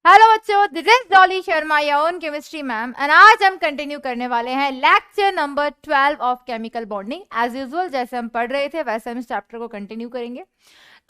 Hello बच्चों, this is Dolly Sharma, your own chemistry ma'am, and आज हम कंटिन्यू करने वाले हैं lecture number 12 of chemical bonding. As usual जैसे हम पढ़ रहे थे वैसे हम इस चैप्टर को कंटिन्यू करेंगे।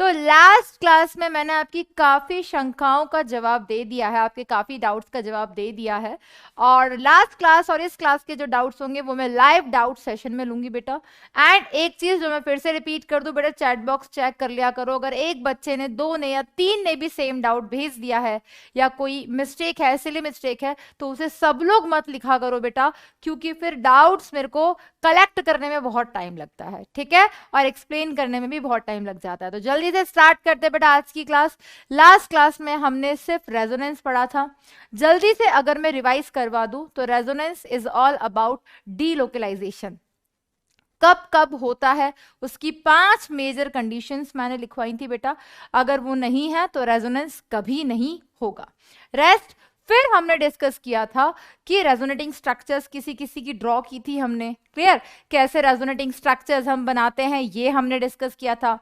तो लास्ट क्लास में मैंने आपकी काफी शंकाओं का जवाब दे दिया है, आपके काफी डाउट्स का जवाब दे दिया है। और लास्ट क्लास और इस क्लास के जो डाउट्स होंगे वो मैं लाइव डाउट सेशन में लूंगी बेटा। एंड एक चीज जो मैं फिर से रिपीट कर दूं बेटा, चैट बॉक्स चेक कर लिया करो। अगर एक बच्चे ने, दो ने या तीन ने भी सेम डाउट भेज दिया है या कोई मिस्टेक है, सिली मिस्टेक है, तो उसे सब लोग मत लिखा करो बेटा, क्योंकि फिर डाउट्स मेरे को कलेक्ट करने में बहुत टाइम लगता है, ठीक है, और एक्सप्लेन करने में भी बहुत टाइम लग जाता है। तो जल्दी से स्टार्ट करते बेटा आज की क्लास। लास्ट क्लास में हमने सिर्फ रेजोनेंस पढ़ा था। जल्दी से अगर मैं रिवाइज करवा दूं तो resonance is all about delocalisation. कब कब होता है उसकी 5 मेजर कंडीशंस मैंने लिखवाई थी बेटा। अगर वो नहीं है तो रेजोनेंस कभी नहीं होगा। रेस्ट फिर हमने डिस्कस किया था कि रेजोनेटिंग स्ट्रक्चर्स किसी किसी की ड्रॉ की थी हमने, क्लियर, कैसे रेजोनेटिंग स्ट्रक्चर्स हम बनाते हैं ये हमने डिस्कस किया था।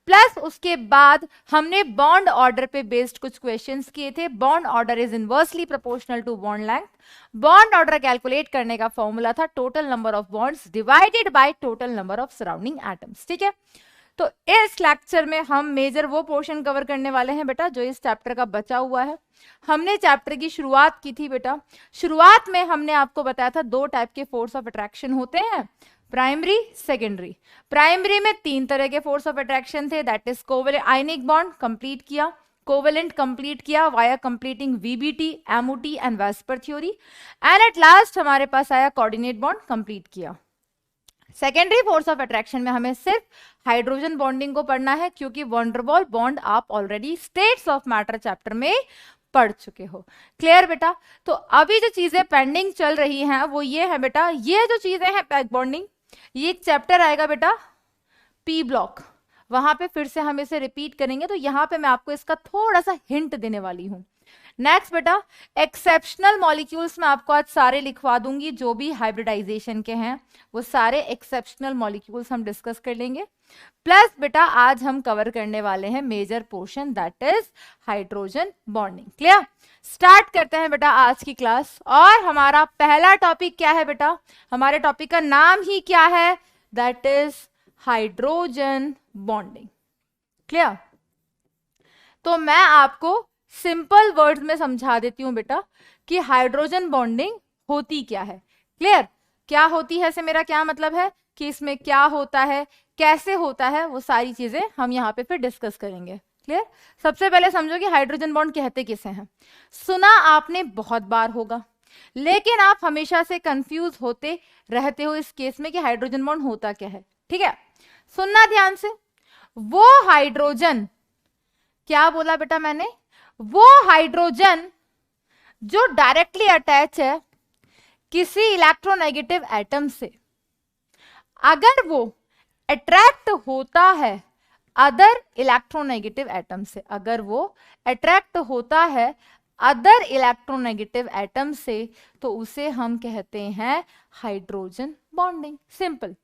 प्लस उसके बाद हमने बॉन्ड ऑर्डर पे बेस्ड कुछ क्वेश्चंस किए थे। Bond order is inversely proportional to bond length. Bond order calculate करने का फॉर्मूला था total number of bonds divided by total number of surrounding atoms, ठीक है। तो इस लेक्चर में हम मेजर वो पोर्शन कवर करने वाले हैं बेटा जो इस चैप्टर का बचा हुआ है। हमने चैप्टर की शुरुआत की थी बेटा। शुरुआत में हमने आपको बताया था 2 टाइप के फोर्स ऑफ अट्रैक्शन होते हैं, प्राइमरी, सेकेंडरी। प्राइमरी में 3 तरह के फोर्स ऑफ अट्रैक्शन थे, that is covalent ionic bond complete किया, कोवेलेंट कंप्लीट किया via completing VBT, MOT and VSEPR theory, and at last हमारे पास आया कोऑर्डिनेट बॉन्ड कंप्लीट किया। सेकेंडरी फोर्स ऑफ अट्रैक्शन में हमें सिर्फ हाइड्रोजन बॉन्डिंग को पढ़ना है, क्योंकि वंडरवॉल बॉन्ड आप already states of matter chapter में पढ़ चुके हो। क्लियर बेटा। तो अभी जो चीजें पेंडिंग चल रही हैं वो ये है बेटा, ये जो चीजें हैं पैक बॉन्डिंग, ये एक चैप्टर आएगा बेटा पी ब्लॉक, वहां पे फिर से हम इसे रिपीट करेंगे। तो यहां पे मैं आपको इसका थोड़ा सा हिंट देने वाली हूं। नेक्स्ट बेटा, एक्सेप्शनल मॉलिक्यूल्स में आपको आज सारे लिखवा दूंगी, जो भी हाइब्रिडाइजेशन के हैं वो सारे एक्सेप्शनल मॉलिक्यूल्स हम डिस्कस कर लेंगे। प्लस बेटा आज हम कवर करने वाले हैं major portion, that is hydrogen bonding. Clear. Start करते हैं बेटा आज की क्लास। और हमारा पहला टॉपिक क्या है बेटा, हमारे टॉपिक का नाम ही क्या है, that is hydrogen bonding. Clear. तो मैं आपको सिंपल वर्ड्स में समझा देती हूं बेटा कि हाइड्रोजन बॉन्डिंग होती क्या है। क्लियर। क्या होती है से मेरा क्या मतलब है कि इसमें क्या होता है, कैसे होता है, वो सारी चीजें हम यहाँ पे फिर डिस्कस करेंगे। क्लियर। सबसे पहले समझो कि हाइड्रोजन बॉन्ड कहते किसे हैं। सुना आपने बहुत बार होगा, लेकिन आप हमेशा से कंफ्यूज होते रहते हो इस केस में कि हाइड्रोजन बॉन्ड होता क्या है। ठीक है, सुनना ध्यान से। वो हाइड्रोजन, क्या बोला बेटा मैंने, वो हाइड्रोजन जो डायरेक्टली अटैच है किसी इलेक्ट्रोनेगेटिव एटम से, अगर वो अट्रैक्ट होता है अदर इलेक्ट्रोनेगेटिव एटम से, अगर वो अट्रैक्ट होता है अदर इलेक्ट्रोनेगेटिव एटम से, तो उसे हम कहते हैं हाइड्रोजन बॉन्डिंग। सिंपल।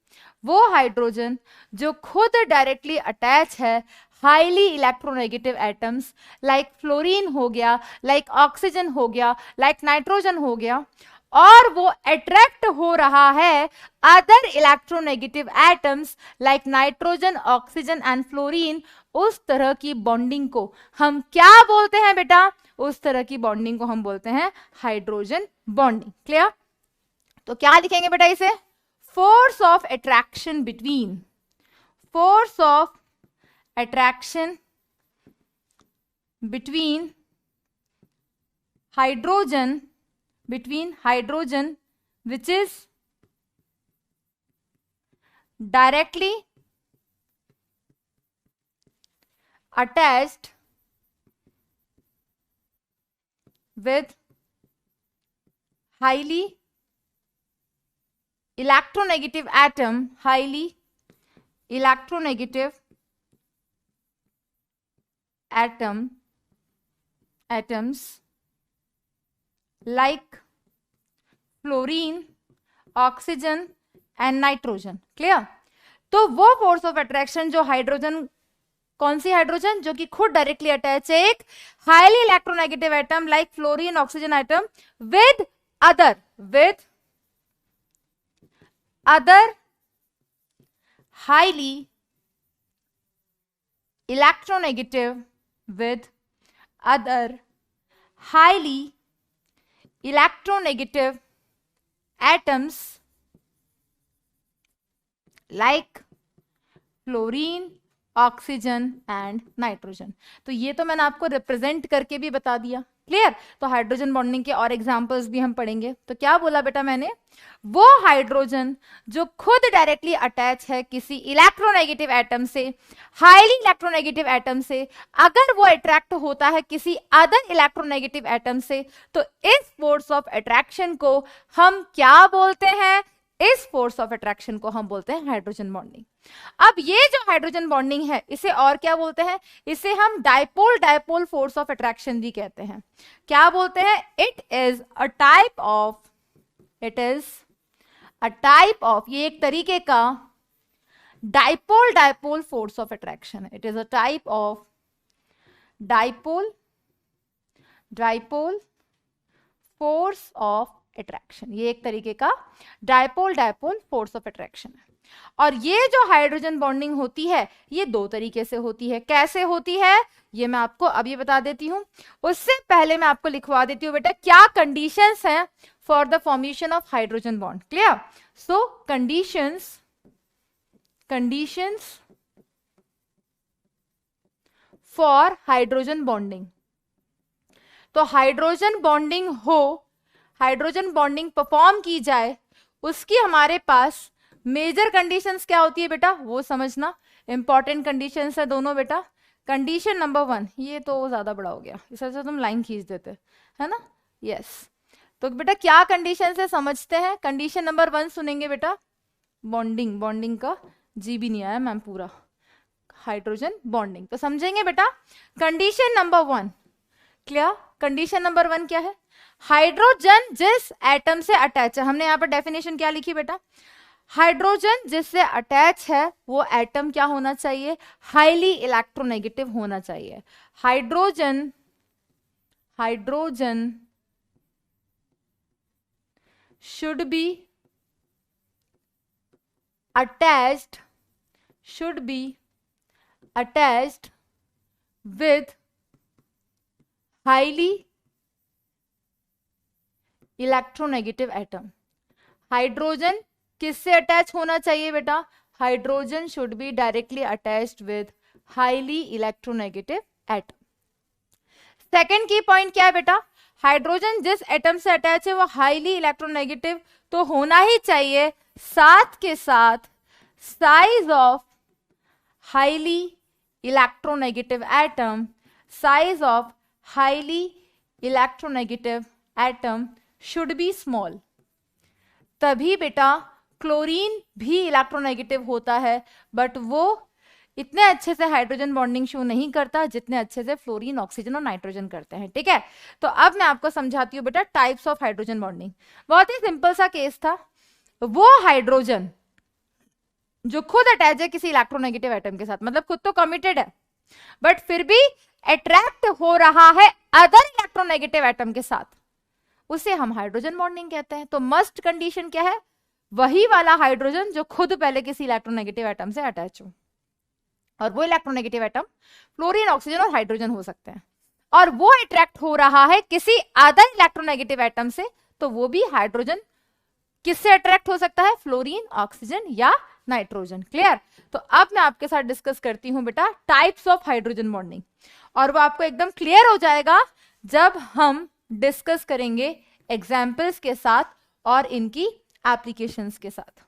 वो हाइड्रोजन जो खुद डायरेक्टली अटैच है highly electronegative atoms, like fluorine हो गया, लाइक ऑक्सीजन हो गया, लाइक नाइट्रोजन हो गया, और वो अट्रैक्ट हो रहा है other electronegative atoms like nitrogen, oxygen and fluorine, उस तरह की बॉन्डिंग को हम क्या बोलते हैं बेटा, उस तरह की बॉन्डिंग को हम बोलते हैं हाइड्रोजन बॉन्डिंग। क्लियर। तो क्या लिखेंगे बेटा इसे, force of attraction between, force of attraction between hydrogen, between hydrogen which is directly attached with highly electronegative atom, highly electronegative atoms like fluorine, oxygen and nitrogen. Clear. तो वो force of attraction जो hydrogen कौन C hydrogen? जो कि खुद directly attach है एक highly electronegative atom like fluorine oxygen atom with other highly electronegative with other highly electronegative atoms like fluorine, oxygen and nitrogen. तो ये तो मैंने आपको रिप्रेजेंट करके भी बता दिया, क्लियर। तो हाइड्रोजन बॉन्डिंग के और एग्जांपल्स भी हम पढ़ेंगे। तो क्या बोला बेटा मैंने? वो हाइड्रोजन जो खुद डायरेक्टली अटैच है किसी इलेक्ट्रोनेगेटिव एटम से, हाईली इलेक्ट्रोनेगेटिव एटम से, अगर वो अट्रैक्ट होता है किसी अदर इलेक्ट्रोनेगेटिव एटम से, तो इस फोर्स ऑफ अट्रैक्शन को हम क्या बोलते हैं? इस फोर्स ऑफ अट्रैक्शन को हम बोलते हैं हाइड्रोजन बॉन्डिंग। अब ये जो हाइड्रोजन बॉन्डिंग है इसे और क्या बोलते हैं? इसे हम डायपोल फोर्स ऑफ अट्रैक्शन भी कहते हैं। क्या बोलते हैं? It is a type of, ये एक तरीके का डायपोल फोर्स ऑफ अट्रैक्शन है। It is a type of dipole force of attraction. ये एक तरीके का डायपोल फोर्स ऑफ अट्रैक्शन है। और ये जो हाइड्रोजन बॉन्डिंग होती है ये दो तरीके से होती है। कैसे होती है ये मैं आपको अभी बता देती हूं। उससे पहले मैं आपको लिखवा देती हूं बेटा क्या कंडीशंस हैं for the formation of hydrogen bond. Clear? So conditions for hydrogen bonding. तो हाइड्रोजन बॉन्डिंग परफॉर्म की जाए, उसकी हमारे पास मेजर कंडीशंस क्या होती है बेटा वो समझना। इंपॉर्टेंट कंडीशंस है दोनों बेटा। कंडीशन नंबर 1, ये तो ज्यादा बड़ा हो गया, इस वजह से तुम लाइन खींच देते है ना। यस, तो बेटा क्या कंडीशन है समझते हैं। कंडीशन नंबर 1 सुनेंगे बेटा। बॉन्डिंग का जी भी नहीं आया मैम पूरा। हाइड्रोजन बॉन्डिंग तो समझेंगे बेटा। Condition number 1 clear. Condition number 1 क्या है? हाइड्रोजन जिस एटम से अटैच है, हमने यहां पर डेफिनेशन क्या लिखी बेटा? हाइड्रोजन जिससे अटैच है वो एटम क्या होना चाहिए? हाईली इलेक्ट्रोनेगेटिव होना चाहिए। Hydrogen should be attached with highly electronegative atom. Hydrogen किससे अटैच होना चाहिए बेटा? Hydrogen should be directly attached with highly electronegative atom. Second की पॉइंट क्या है बेटा? हाइड्रोजन जिस एटम से अटैच है वो हाईली इलेक्ट्रोनेगेटिव तो होना ही चाहिए, साथ के साथ size of highly electronegative atom should be small. तभी बेटा क्लोरीन भी इलेक्ट्रोनेगेटिव होता है, बट वो इतने अच्छे से हाइड्रोजन बॉन्डिंग शो नहीं करता जितने अच्छे से फ्लोरीन, ऑक्सीजन और नाइट्रोजन करते हैं। ठीक है, तो अब मैं आपको समझाती हूँ बेटा टाइप्स ऑफ हाइड्रोजन बॉन्डिंग। बहुत ही सिंपल सा केस था। वो हाइड्रोजन जो खुद अटैच है किसी इलेक्ट्रोनेगेटिव एटम के साथ, मतलब खुद तो कमिटेड है बट फिर भी अट्रैक्ट हो रहा है अदर इलेक्ट्रोनेगेटिव एटम के साथ, उसे हम हाइड्रोजन बॉन्डिंग कहते हैं। तो मस्ट कंडीशन क्या है? वही वाला हाइड्रोजन जो खुद पहले किसी इलेक्ट्रोनेगेटिव एटम से अटैच हो, और वो इलेक्ट्रोनेगेटिव एटम फ्लोरीन, ऑक्सीजन और हाइड्रोजन हो सकते हैं, और वो अट्रैक्ट हो रहा है किसी अदर इलेक्ट्रोनेगेटिव एटम से, तो वो भी हाइड्रोजन किससे अट्रैक्ट हो सकता है? फ्लोरीन, ऑक्सीजन या नाइट्रोजन। क्लियर? तो अब मैं आपके साथ डिस्कस करती हूं बेटा टाइप्स ऑफ हाइड्रोजन बॉन्डिंग, और वो आपको एकदम क्लियर हो जाएगा जब हम डिस्कस करेंगे एग्जाम्पल्स के साथ और इनकी एप्लीकेशंस के साथ।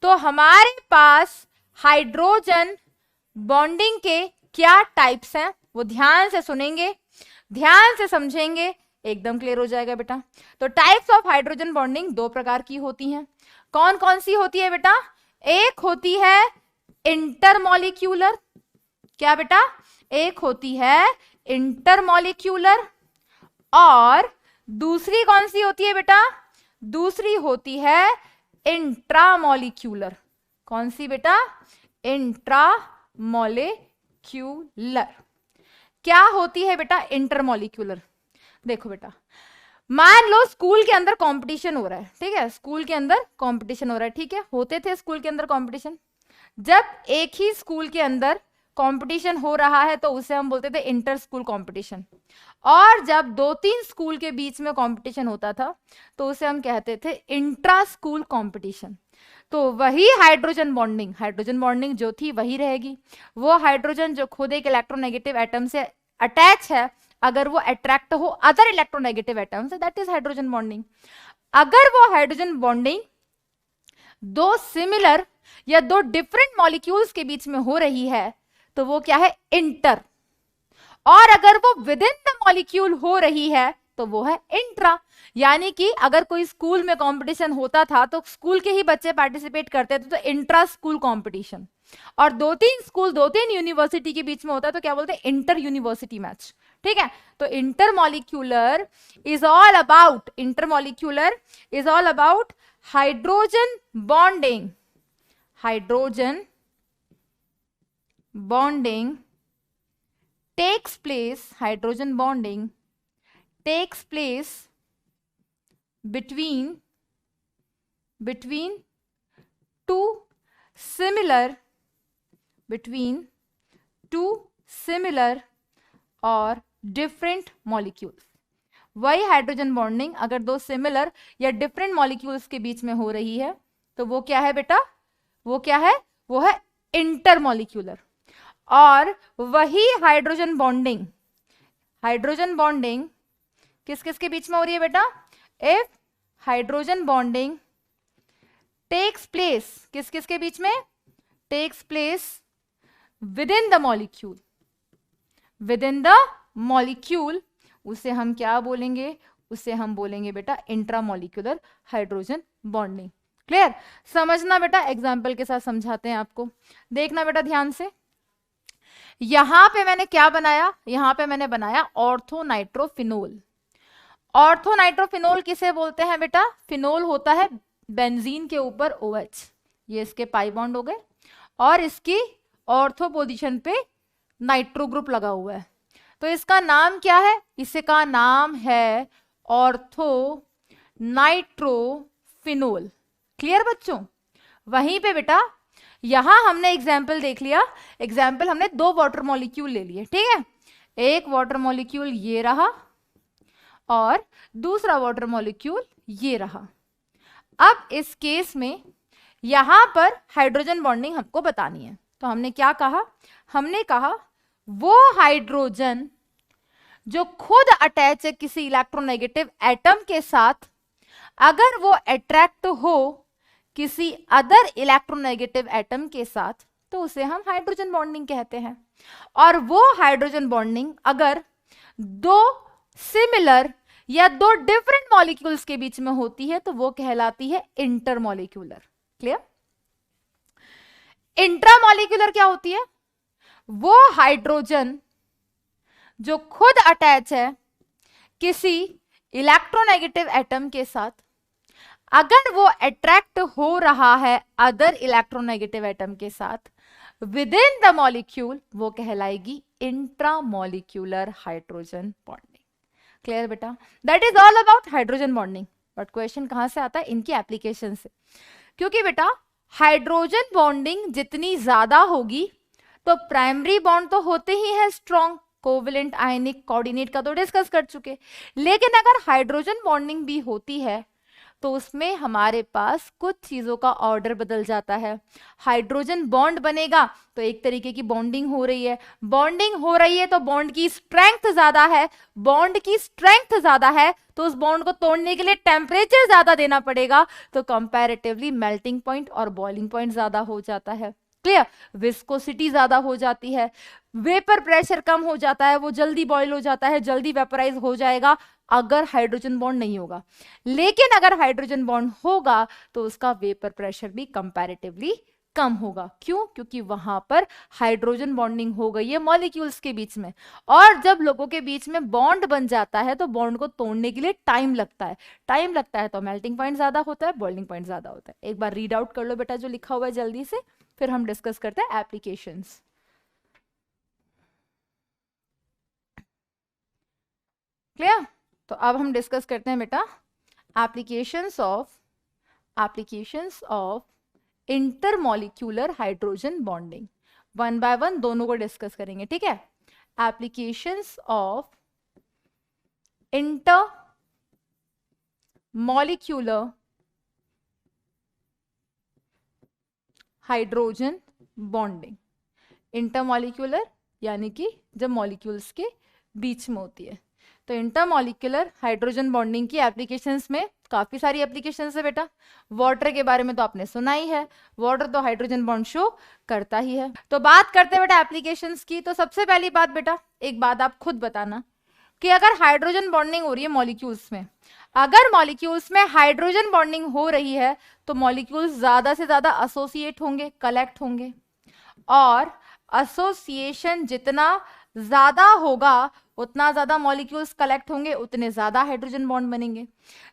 तो हमारे पास हाइड्रोजन बॉन्डिंग के क्या टाइप्स हैं वो ध्यान से सुनेंगे, ध्यान से समझेंगे, एकदम क्लियर हो जाएगा बेटा। तो टाइप्स ऑफ हाइड्रोजन बॉन्डिंग दो प्रकार की होती हैं। कौन कौन सी होती है बेटा? एक होती है इंटरमॉलिक्यूलर। क्या बेटा? एक होती है इंटरमॉलिक्यूलर, और दूसरी कौन सी होती है बेटा? दूसरी होती है इंट्रामॉलिक्यूलर। कौन सी बेटा? इंट्रामॉलिक्यूलर। मॉलिक्यूलर। क्या होती है बेटा इंटरमॉलिक्यूलर? देखो बेटा, मान लो स्कूल के अंदर कंपटीशन हो रहा है, ठीक है, स्कूल के अंदर कंपटीशन हो रहा है, ठीक है, होते थे स्कूल के अंदर कंपटीशन। जब एक ही स्कूल के अंदर कंपटीशन हो रहा है तो उसे हम बोलते थे इंटर स्कूल कंपटीशन, और जब 2-3 स्कूल के बीच में कंपटीशन होता था तो उसे हम कहते थे इंट्रा स्कूल कंपटीशन। तो वही हाइड्रोजन बॉन्डिंग जो थी वही रहेगी। वो हाइड्रोजन जो खुद एक इलेक्ट्रोनेगेटिव एटम से अटैच है, अगर वो अट्रैक्ट हो अदर इलेक्ट्रोनेगेटिव एटम से, दैट इज हाइड्रोजन बॉन्डिंग। अगर वो हाइड्रोजन बॉन्डिंग दो सिमिलर या दो डिफरेंट मॉलिक्यूल्स के बीच में हो रही है तो वो क्या है, इंटर। और अगर वो विद इन द मॉलिक्यूल हो रही है तो वो है इंट्रा। यानी कि अगर कोई स्कूल में कंपटीशन होता था तो स्कूल के ही बच्चे पार्टिसिपेट करते थे तो इंट्रा स्कूल कंपटीशन, और 2-3 स्कूल 2-3 यूनिवर्सिटी के बीच में होता है तो क्या बोलते हैं, इंटर यूनिवर्सिटी मैच। ठीक है, तो intermolecular is all about hydrogen bonding. Hydrogen bonding takes place, hydrogen bonding takes place between two similar और डिफरेंट मॉलिक्यूल्स। वही हाइड्रोजन बॉन्डिंग अगर दो सिमिलर या डिफरेंट मॉलिक्यूल्स के बीच में हो रही है तो वो क्या है बेटा, वो क्या है, वो है इंटरमॉलिक्यूलर। और वही हाइड्रोजन बॉन्डिंग किस किस के बीच में हो रही है बेटा, if hydrogen bonding takes place, किस किस के बीच में, takes place within the molecule, उसे हम क्या बोलेंगे, उसे हम बोलेंगे बेटा इंट्रामॉलिक्यूलर हाइड्रोजन बॉन्डिंग। क्लियर? समझना बेटा, एग्जाम्पल के साथ समझाते हैं आपको, देखना बेटा ध्यान से। यहां पे मैंने क्या बनाया, यहां पे मैंने बनाया ऑर्थोनाइट्रोफिनोल। ऑर्थोनाइट्रोफिनोल किसे बोलते हैं बेटा, फिनोल होता है बेंजीन के ऊपर OH, ये इसके पाई बॉन्ड हो गए और इसकी ऑर्थो पोजीशन पे नाइट्रो ग्रुप लगा हुआ है, तो इसका नाम क्या है, इसका नाम है ऑर्थो नाइट्रोफिनोल। क्लियर बच्चों? वहीं पे बेटा यहां हमने एग्जाम्पल देख लिया, एग्जाम्पल हमने 2 वाटर मॉलिक्यूल ले लिए, ठीक है, एक वाटर मॉलिक्यूल ये रहा और दूसरा वाटर मॉलिक्यूल ये रहा। अब इस केस में यहां पर हाइड्रोजन बॉन्डिंग हमको बतानी है, तो हमने क्या कहा, हमने कहा वो हाइड्रोजन जो खुद अटैच है किसी इलेक्ट्रोनेगेटिव एटम के साथ, अगर वो अट्रैक्ट हो किसी अदर इलेक्ट्रोनेगेटिव एटम के साथ तो उसे हम हाइड्रोजन बॉन्डिंग कहते हैं। और वो हाइड्रोजन बॉन्डिंग अगर 2 सिमिलर या 2 डिफरेंट मॉलिक्यूल्स के बीच में होती है तो वो कहलाती है इंटरमॉलिक्यूलर। क्लियर? इंट्रामॉलिक्यूलर क्या होती है, वो हाइड्रोजन जो खुद अटैच है किसी इलेक्ट्रोनेगेटिव एटम के साथ, अगर वो अट्रैक्ट हो रहा है अदर इलेक्ट्रोनेगेटिव एटम के साथ विद इन द मॉलिक्यूल, वो कहलाएगी इंट्रामॉलिक्यूलर हाइड्रोजन बॉन्डिंग। क्लियर बेटा? That is all about hydrogen bonding. But question कहां से आता है, इनकी एप्लीकेशन से, क्योंकि बेटा हाइड्रोजन बॉन्डिंग जितनी ज्यादा होगी तो प्राइमरी बॉन्ड तो होते ही है स्ट्रॉन्ग, कोवेलेंट, आयनिक, कोऑर्डिनेट का तो डिस्कस कर चुके, लेकिन अगर हाइड्रोजन बॉन्डिंग भी होती है तो उसमें हमारे पास कुछ चीजों का ऑर्डर बदल जाता है। हाइड्रोजन बॉन्ड बनेगा तो एक तरीके की बॉन्डिंग हो रही है, तो बॉन्ड की स्ट्रेंथ ज्यादा है, तो उस बॉन्ड को तोड़ने के लिए टेम्परेचर ज्यादा देना पड़ेगा, तो कंपैरेटिवली मेल्टिंग पॉइंट और बॉइलिंग पॉइंट ज्यादा हो जाता है। क्लियर? विस्कोसिटी ज्यादा हो जाती है, वेपर प्रेशर कम हो जाता है, वो जल्दी बॉयल हो जाता है, जल्दी वेपराइज हो जाएगा अगर हाइड्रोजन बॉन्ड नहीं होगा। लेकिन अगर हाइड्रोजन बॉन्ड होगा तो उसका वेपर प्रेशर भी कंपैरेटिवली कम होगा। क्यों? क्योंकि वहां पर हाइड्रोजन बॉन्डिंग हो गई है मॉलिक्यूल्स के बीच में, और जब लोगों के बीच में बॉन्ड बन जाता है तो बॉन्ड को तोड़ने के लिए टाइम लगता है, तो मेल्टिंग पॉइंट ज्यादा होता है, बॉइलिंग पॉइंट ज्यादा होता है। एक बार रीड आउट कर लो बेटा जो लिखा हुआ है जल्दी से, फिर हम डिस्कस करते हैं एप्लीकेशंस। क्लियर? तो अब हम डिस्कस करते हैं बेटा applications of intermolecular hydrogen bonding. One by one दोनों को डिस्कस करेंगे, ठीक है? Applications of intermolecular hydrogen bonding. Intermolecular यानी कि जब मॉलिक्यूल्स के बीच में होती है। तो इंटरमॉलिक्यूलर हाइड्रोजन बॉन्डिंग की एप्लीकेशंस में काफी सारी एप्लीकेशंस है बेटा। वाटर के बारे में तो आपने सुना ही है, वाटर तो हाइड्रोजन बॉन्ड शो करता ही है। तो बात करते हैं बेटा एप्लीकेशंस की। तो सबसे पहली बात बेटा, एक बात आप खुद बताना कि अगर हाइड्रोजन बॉन्डिंग हो रही है मॉलिक्यूल्स में, अगर मॉलिक्यूल्स में हाइड्रोजन बॉन्डिंग हो रही है तो मॉलिक्यूल्स ज्यादा से ज्यादा एसोसिएट होंगे, कलेक्ट होंगे, और एसोसिएशन जितना ज्यादा होगा उतना ज्यादा मॉलिक्यूल्स कलेक्ट होंगे, उतने ज्यादा हाइड्रोजन बॉन्ड बनेंगे।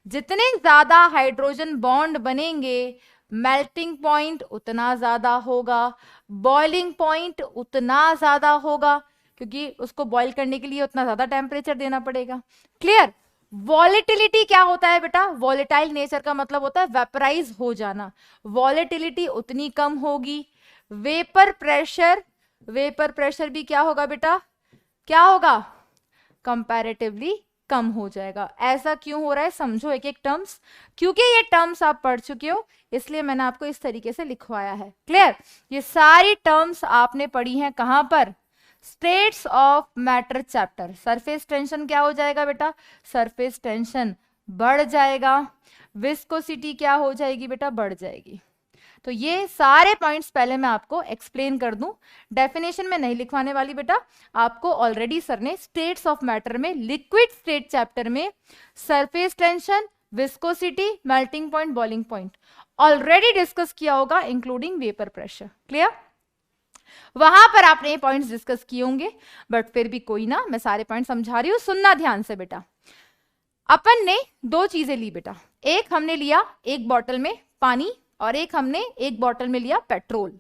जितने ज्यादा हाइड्रोजन बॉन्ड बनेंगे मेल्टिंग पॉइंट उतना ज्यादा होगा, बॉइलिंग पॉइंट उतना ज्यादा होगा, क्योंकि उसको बॉईल करने के लिए उतना ज्यादा टेम्परेचर देना पड़ेगा। क्लियर? वॉलेटिलिटी क्या होता है बेटा? वॉलेटाइल नेचर का मतलब होता है वेपराइज हो जाना। वॉलेटिलिटी उतनी कम होगी। वेपर प्रेशर भी क्या होगा बेटा? क्या होगा? कंपैरेटिवली कम हो जाएगा। ऐसा क्यों हो रहा है समझो एक एक टर्म्स, क्योंकि ये टर्म्स आप पढ़ चुके हो इसलिए मैंने आपको इस तरीके से लिखवाया है। क्लियर? ये सारी टर्म्स आपने पढ़ी हैं कहां पर? States of matter chapter. Surface tension क्या हो जाएगा बेटा? सरफेस टेंशन बढ़ जाएगा। विस्कोसिटी क्या हो जाएगी बेटा? बढ़ जाएगी। तो ये सारे पॉइंट्स पहले मैं आपको एक्सप्लेन कर दूं, डेफिनेशन में नहीं लिखवाने वाली बेटा। आपको ऑलरेडी सर ने स्टेट्स ऑफ मैटर में लिक्विड स्टेट चैप्टर में surface tension, viscosity, melting point, boiling point already discuss किया होगा, इंक्लूडिंग वेपर प्रेशर। क्लियर? वहां पर आपने ये पॉइंट्स डिस्कस किए होंगे, बट फिर भी कोई ना, मैं सारे पॉइंट समझा रही हूं, सुनना ध्यान से बेटा। अपन ने दो चीजें ली बेटा, एक हमने लिया एक बॉटल में पानी और एक हमने एक बॉटल में लिया पेट्रोल।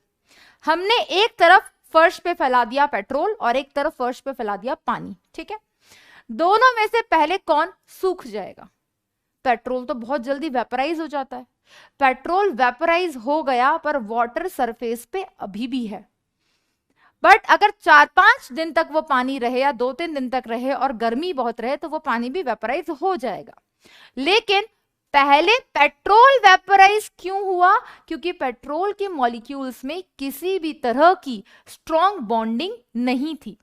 हमने एक तरफ फर्श पे फैला दिया पेट्रोल और एक तरफ फर्श पे फैला दिया पानी, ठीक है? दोनों में से पहले कौन सूख जाएगा? पेट्रोल तो बहुत जल्दी वेपराइज हो जाता है। पेट्रोल वेपराइज हो गया पर वाटर सरफेस पे अभी भी है। बट अगर 4-5 दिन तक वो पानी रहे या 2-3 दिन तक रहे और गर्मी बहुत रहे तो वो पानी भी वेपराइज हो जाएगा। लेकिन पहले पेट्रोल वेपराइज क्यों हुआ? क्योंकि पेट्रोल के मॉलिक्यूल्स में किसी भी तरह की स्ट्रॉन्ग बॉन्डिंग नहीं थी,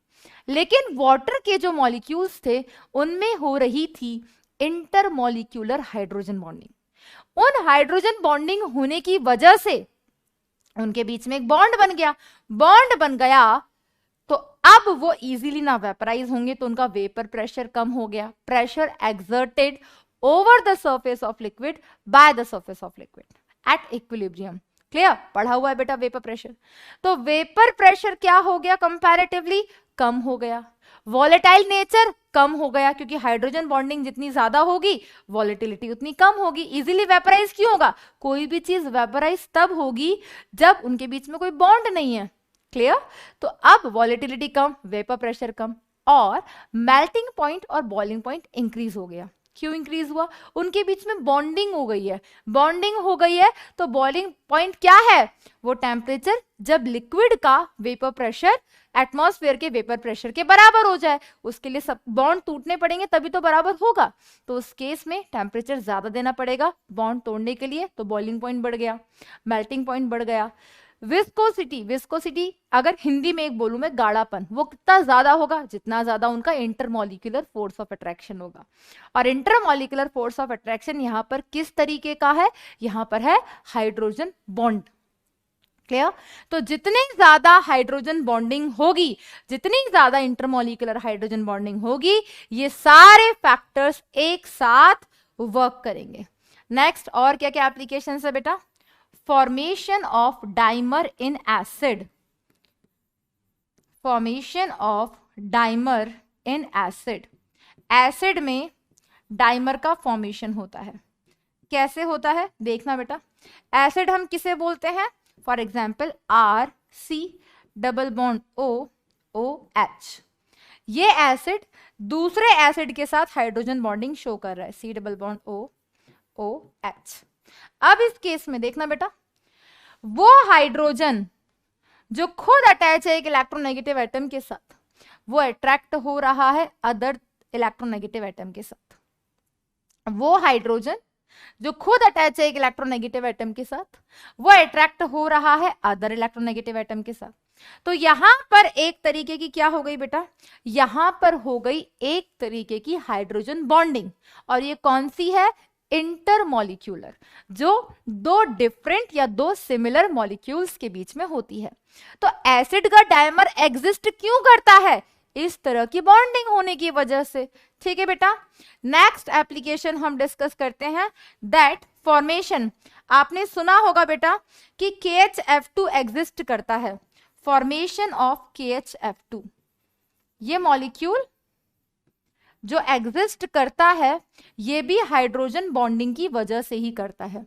लेकिन वाटर के जो मॉलिक्यूल्स थे उनमें हो रही थी इंटरमॉलिक्यूलर हाइड्रोजन बॉन्डिंग। उन हाइड्रोजन बॉन्डिंग होने की वजह से उनके बीच में एक बॉन्ड बन गया। बॉन्ड बन गया तो अब वो इजीली ना वेपराइज होंगे, तो उनका वेपर प्रेशर कम हो गया। Pressure exerted over the surface of liquid by the surface of liquid at equilibrium। Clear? पढ़ा हुआ है बेटा वेपर प्रेशर। तो वेपर प्रेशर क्या हो गया? कंपैरेटिवली कम हो गया। वॉलेटाइल नेचर कम हो गया, क्योंकि हाइड्रोजन बॉन्डिंग जितनी ज्यादा होगी वॉलेटिलिटी उतनी कम होगी। इजीली वेपराइज क्यों होगा? कोई भी चीज वेपराइज तब होगी जब उनके बीच में कोई बॉन्ड नहीं है। क्लियर? तो अब वॉलेटिलिटी कम, वेपर प्रेशर कम, और मेल्टिंग पॉइंट और बॉइलिंग पॉइंट इंक्रीज हो गया। क्यों इंक्रीज हुआ? उनके बीच में बॉन्डिंग हो गई है। बॉन्डिंग हो गई है तो बॉइलिंग पॉइंट क्या है? वो टेम्परेचर जब लिक्विड का वेपर प्रेशर एटमॉस्फेयर के वेपर प्रेशर के बराबर हो जाए, उसके लिए सब बॉन्ड टूटने पड़ेंगे तभी तो बराबर होगा। तो उस केस में टेम्परेचर ज्यादा देना पड़ेगा बॉन्ड तोड़ने के लिए, तो बॉइलिंग पॉइंट बढ़ गया, मेल्टिंग पॉइंट बढ़ गया। विस्कोसिटी अगर हिंदी में एक बोलूं मैं गाढ़ापन, वो कितना ज्यादा होगा? जितना ज्यादा उनका इंटरमॉलिक्यूलर फोर्स ऑफ अट्रैक्शन होगा। और इंटरमॉलिक्यूलर फोर्स ऑफ अट्रैक्शन यहां पर किस तरीके का है? यहां पर है हाइड्रोजन बॉन्ड। क्लियर? तो जितनी ज्यादा हाइड्रोजन बॉन्डिंग होगी, जितनी ज्यादा इंटरमॉलिक्यूलर हाइड्रोजन बॉन्डिंग होगी, ये सारे फैक्टर्स एक साथ वर्क करेंगे। नेक्स्ट और क्या क्या एप्लीकेशन है बेटा? Formation of dimer in acid. Formation of dimer in acid. Acid में डाइमर का फॉर्मेशन होता है। कैसे होता है देखना बेटा। एसिड हम किसे बोलते हैं? For example RC double bond OOH। ये एसिड दूसरे एसिड के साथ हाइड्रोजन बॉन्डिंग शो कर रहा है, C double bond O O H. अब इस केस में देखना बेटा, वो हाइड्रोजन जो खुद अटैच है एक इलेक्ट्रोनेगेटिव एटम के साथ, वो अट्रैक्ट हो रहा है अदर इलेक्ट्रोनेगेटिव एटम के साथ। वो हाइड्रोजन जो खुद अटैच है एक इलेक्ट्रोनेगेटिव एटम के साथ, वो अट्रैक्ट हो रहा है अदर इलेक्ट्रोनेगेटिव एटम के साथ। तो यहां पर एक तरीके की क्या हो गई बेटा, यहां पर हो गई एक तरीके की हाइड्रोजन बॉन्डिंग। और ये कौन सी है, इंटरमॉलिक्यूलर, जो दो डिफरेंट या दो सिमिलर मॉलिक्यूल्स के बीच में होती है। तो एसिड का डायमर एग्जिस्ट क्यों करता है, इस तरह की बॉन्डिंग होने की वजह से। ठीक है बेटा, नेक्स्ट एप्लीकेशन हम डिस्कस करते हैं, दैट फॉर्मेशन। आपने सुना होगा बेटा कि KHF2 एग्जिस्ट करता है, फॉर्मेशन ऑफ KHF2। ये मॉलिक्यूल जो एग्जिस्ट करता है ये भी हाइड्रोजन बॉन्डिंग की वजह से ही करता है।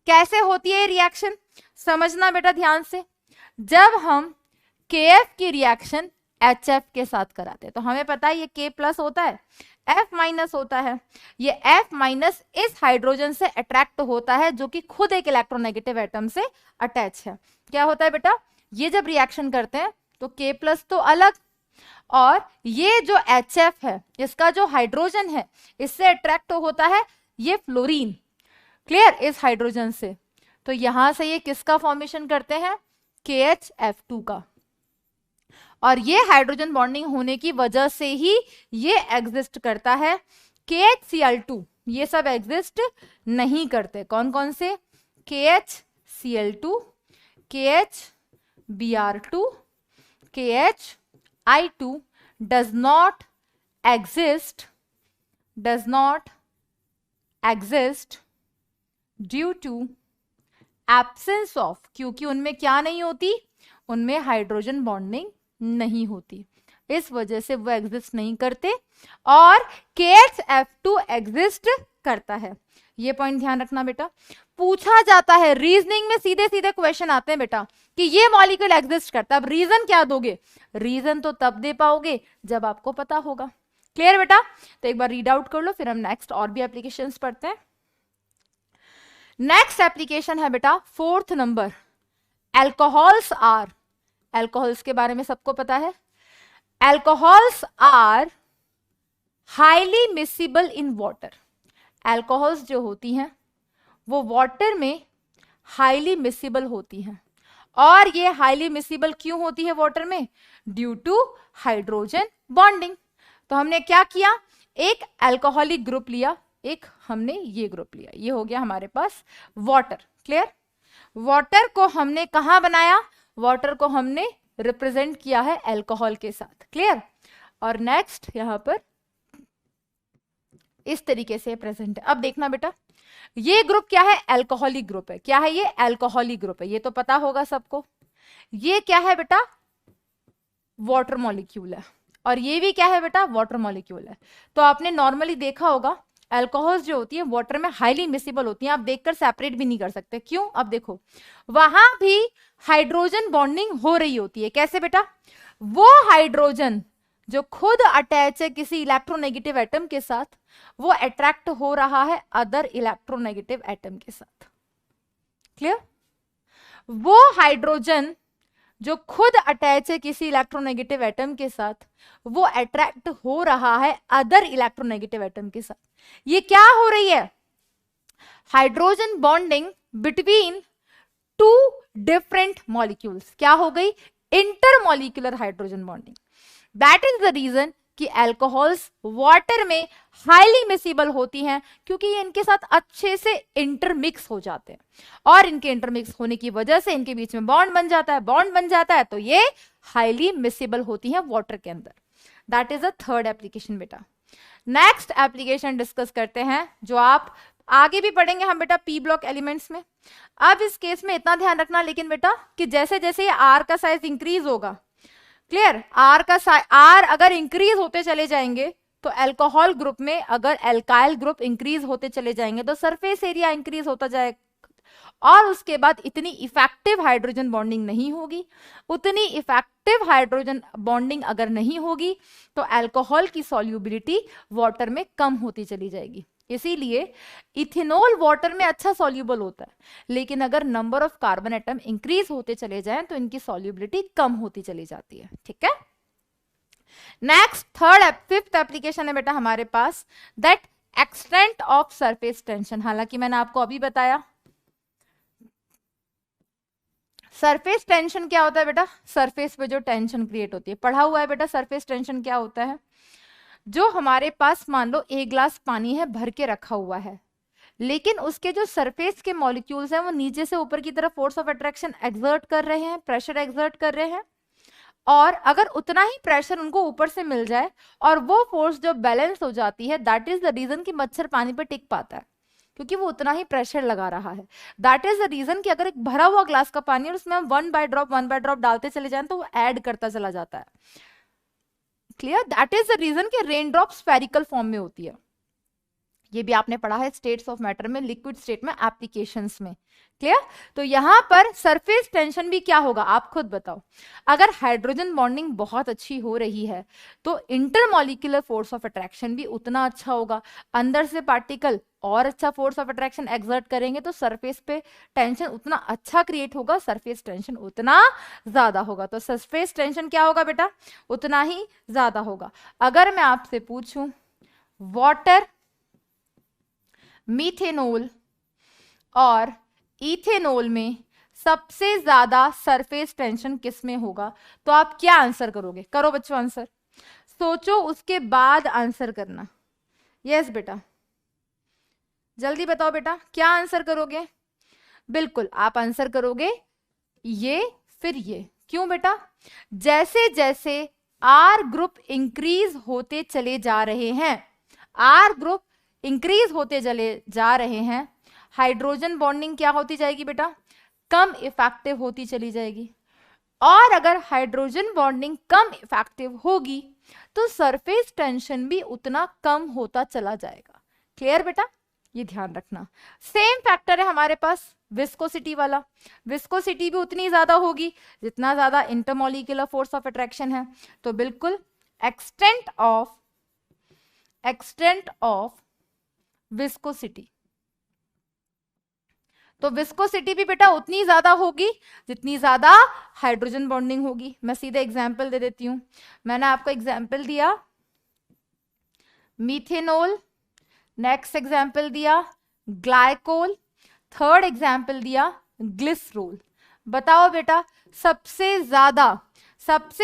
कैसे होती है रिएक्शन, समझना बेटा ध्यान से। जब हम KF की रिएक्शन HF के साथ कराते हैं, तो हमें पता है ये K प्लस होता है, F माइनस होता है। ये F माइनस इस हाइड्रोजन से अट्रैक्ट होता है जो कि खुद एक इलेक्ट्रोनेगेटिव एटम से अटैच है। क्या होता है बेटा, ये जब रिएक्शन करते हैं तो K प्लस तो अलग, और ये जो HF है इसका जो हाइड्रोजन है इससे अट्रैक्ट होता है ये फ्लोरीन, क्लियर, इस हाइड्रोजन से। तो यहां से ये किसका फॉर्मेशन करते हैं, KHF2 का। और ये हाइड्रोजन बॉन्डिंग होने की वजह से ही ये एग्जिस्ट करता है। KHCl2 ये सब एग्जिस्ट नहीं करते। कौन कौन से, KHCl2, KHBr2, KHI2 does not exist due to absence of, क्योंकि उनमें क्या नहीं होती, उनमें हाइड्रोजन बॉन्डिंग नहीं होती, इस वजह से वो एग्जिस्ट नहीं करते। और KHF2 एग्जिस्ट करता है। ये पॉइंट ध्यान रखना बेटा, पूछा जाता है रीजनिंग में, सीधे सीधे क्वेश्चन आते हैं बेटा कि ये मॉलिक्यूल एग्जिस्ट करता है। अब रीजन क्या दोगे, रीजन तो तब दे पाओगे जब आपको पता होगा। क्लियर बेटा, तो एक बार रीड आउट कर लो, फिर हम नेक्स्ट और भी एप्लीकेशंस पढ़ते हैं। नेक्स्ट एप्लीकेशन है बेटा 4th number, alcohols are. Alcohols के बारे में सबको पता है, alcohols are highly miscible in water. Alcohols जो होती हैं वो वाटर में हाईली मिसिबल होती हैं। और ये हाईली मिसिबल क्यों होती है वाटर में, ड्यू टू हाइड्रोजन बॉन्डिंग। तो हमने क्या किया, एक अल्कोहलिक ग्रुप लिया, एक हमने ये ग्रुप लिया, ये हो गया हमारे पास वाटर। क्लियर, वाटर को हमने कहां बनाया, वाटर को हमने रिप्रेजेंट किया है अल्कोहल के साथ। क्लियर, और नेक्स्ट यहां पर इस तरीके से प्रेजेंट है। अब देखना बेटा, ये ग्रुप क्या है, अल्कोहलिक ग्रुप है। क्या है ये, अल्कोहलिक ग्रुप है, ये तो पता होगा सबको। ये क्या है बेटा, वाटर मॉलिक्यूल है, और ये भी क्या है बेटा, वाटर मॉलिक्यूल है। तो आपने नॉर्मली देखा होगा अल्कोहल्स जो होती है वाटर में हाईली मिसिबल होती हैं, आप देखकर सेपरेट भी नहीं कर सकते। क्यों, अब देखो वहां भी हाइड्रोजन बॉन्डिंग हो रही होती है। कैसे बेटा, वो हाइड्रोजन जो खुद अटैच है किसी इलेक्ट्रोनेगेटिव एटम के साथ, वो अट्रैक्ट हो रहा है अदर इलेक्ट्रोनेगेटिव एटम के साथ। क्लियर, वो हाइड्रोजन जो खुद अटैच है किसी इलेक्ट्रोनेगेटिव एटम के साथ, वो अट्रैक्ट हो रहा है अदर इलेक्ट्रोनेगेटिव एटम के साथ। ये क्या हो रही है, hydrogen bonding between two different molecules. क्या हो गई, intermolecular hydrogen bonding. That is the reason कि अल्कोहल्स वाटर में हाईली मिसिबल होती हैं, क्योंकि ये इनके साथ अच्छे से इंटरमिक्स हो जाते हैं, और इनके इंटरमिक्स होने की वजह से इनके बीच में बॉन्ड बन जाता है। बॉन्ड बन जाता है तो ये हाईली मिसिबल होती हैं वाटर के अंदर। That is the third application बेटा। नेक्स्ट एप्लीकेशन डिस्कस करते हैं, जो आप आगे भी पढ़ेंगे हम बेटा पी ब्लॉक एलिमेंट्स में। अब इस केस में इतना ध्यान रखना लेकिन बेटा कि जैसे जैसे आर का साइज इंक्रीज होगा, क्लियर, आर अगर इंक्रीज होते चले जाएंगे तो अल्कोहल ग्रुप में अगर एल्काइल ग्रुप इंक्रीज होते चले जाएंगे तो सरफेस एरिया इंक्रीज होता जाएगा, और उसके बाद इतनी इफेक्टिव हाइड्रोजन बॉन्डिंग नहीं होगी। उतनी इफेक्टिव हाइड्रोजन बॉन्डिंग अगर नहीं होगी तो अल्कोहल की सॉल्युबिलिटी वाटर में कम होती चली जाएगी। इसीलिए इथेनॉल वाटर में अच्छा सॉल्युबल होता है, लेकिन अगर number of carbon atom increase होते चले जाएं तो इनकी सॉल्युबिलिटी कम होती चली जाती है। ठीक है, नेक्स्ट फिफ्थ एप्लीकेशन है बेटा हमारे पास, that extent of surface tension. हालांकि मैंने आपको अभी बताया सरफेस टेंशन क्या होता है बेटा, सरफेस पे जो टेंशन क्रिएट होती है, पढ़ा हुआ है बेटा सरफेस टेंशन क्या होता है। जो हमारे पास मान लो एक ग्लास पानी है भर के रखा हुआ है, लेकिन उसके जो सरफेस के मॉलिक्यूल्स हैं वो नीचे से ऊपर की तरफ फोर्स ऑफ अट्रैक्शन एक्सर्ट कर रहे हैं, प्रेशर एक्सर्ट कर रहे हैं, और अगर उतना ही प्रेशर उनको ऊपर से मिल जाए और वो फोर्स जो बैलेंस हो जाती है, दैट इज द रीजन कि मच्छर पानी पे टिक पाता है, क्योंकि वो उतना ही प्रेशर लगा रहा है। दैट इज द रीजन कि अगर एक भरा हुआ ग्लास का पानी और उसमें हम वन बाय ड्रॉप डालते चले जाएं तो वो ऐड करता चला जाता है। Clear, that is the reason कि रेन ड्रॉप स्फेरिकल फॉर्म में होती है। ये भी आपने पढ़ा है स्टेट्स ऑफ मैटर में, लिक्विड स्टेट में, एप्लीकेशंस में। क्लियर, तो यहां पर सरफेस टेंशन भी क्या होगा आप खुद बताओ। अगर हाइड्रोजन बॉन्डिंग बहुत अच्छी हो रही है तो इंटरमॉलिक्यूलर फोर्स ऑफ अट्रैक्शन भी उतना अच्छा होगा, अंदर से पार्टिकल और अच्छा फोर्स ऑफ अट्रैक्शन एक्सर्ट करेंगे तो सरफेस पे टेंशन उतना अच्छा क्रिएट होगा, सरफेस टेंशन उतना ज्यादा होगा। तो सरफेस टेंशन क्या होगा बेटा, उतना ही ज्यादा होगा। अगर मैं आपसे पूछूं वाटर, मीथेनॉल और इथेनॉल में सबसे ज्यादा सरफेस टेंशन किस में होगा, तो आप क्या आंसर करोगे? करो बच्चों आंसर, सोचो उसके बाद आंसर करना। यस बेटा, जल्दी बताओ बेटा क्या आंसर करोगे? बिल्कुल आप आंसर करोगे ये, फिर ये। क्यों बेटा? जैसे जैसे आर ग्रुप इंक्रीज होते चले जा रहे हैं, आर ग्रुप इंक्रीज होते चले जा रहे हैं, हाइड्रोजन बॉन्डिंग क्या होती जाएगी बेटा, कम इफेक्टिव होती चली जाएगी। और अगर हाइड्रोजन बॉन्डिंग कम इफेक्टिव होगी तो सरफेस टेंशन भी उतना कम होता चला जाएगा। क्लियर बेटा, ये ध्यान रखना। सेम फैक्टर है हमारे पास विस्कोसिटी वाला, विस्कोसिटी भी उतनी ज्यादा होगी जितना ज्यादा इंटरमॉलिक्यूलर फोर्स ऑफ अट्रैक्शन है। तो बिल्कुल एक्सटेंट ऑफ विस्कोसिटी, तो विस्कोसिटी भी बेटा उतनी ज्यादा होगी जितनी ज्यादा हाइड्रोजन बॉन्डिंग होगी। मैं सीधे एग्जांपल दे देती हूं, मैंने आपको एग्जांपल दिया मीथेनॉल, नेक्स्ट एग्जांपल दिया ग्लाइकोल, थर्ड एग्जांपल दिया ग्लिसरॉल। बताओ बेटा सबसे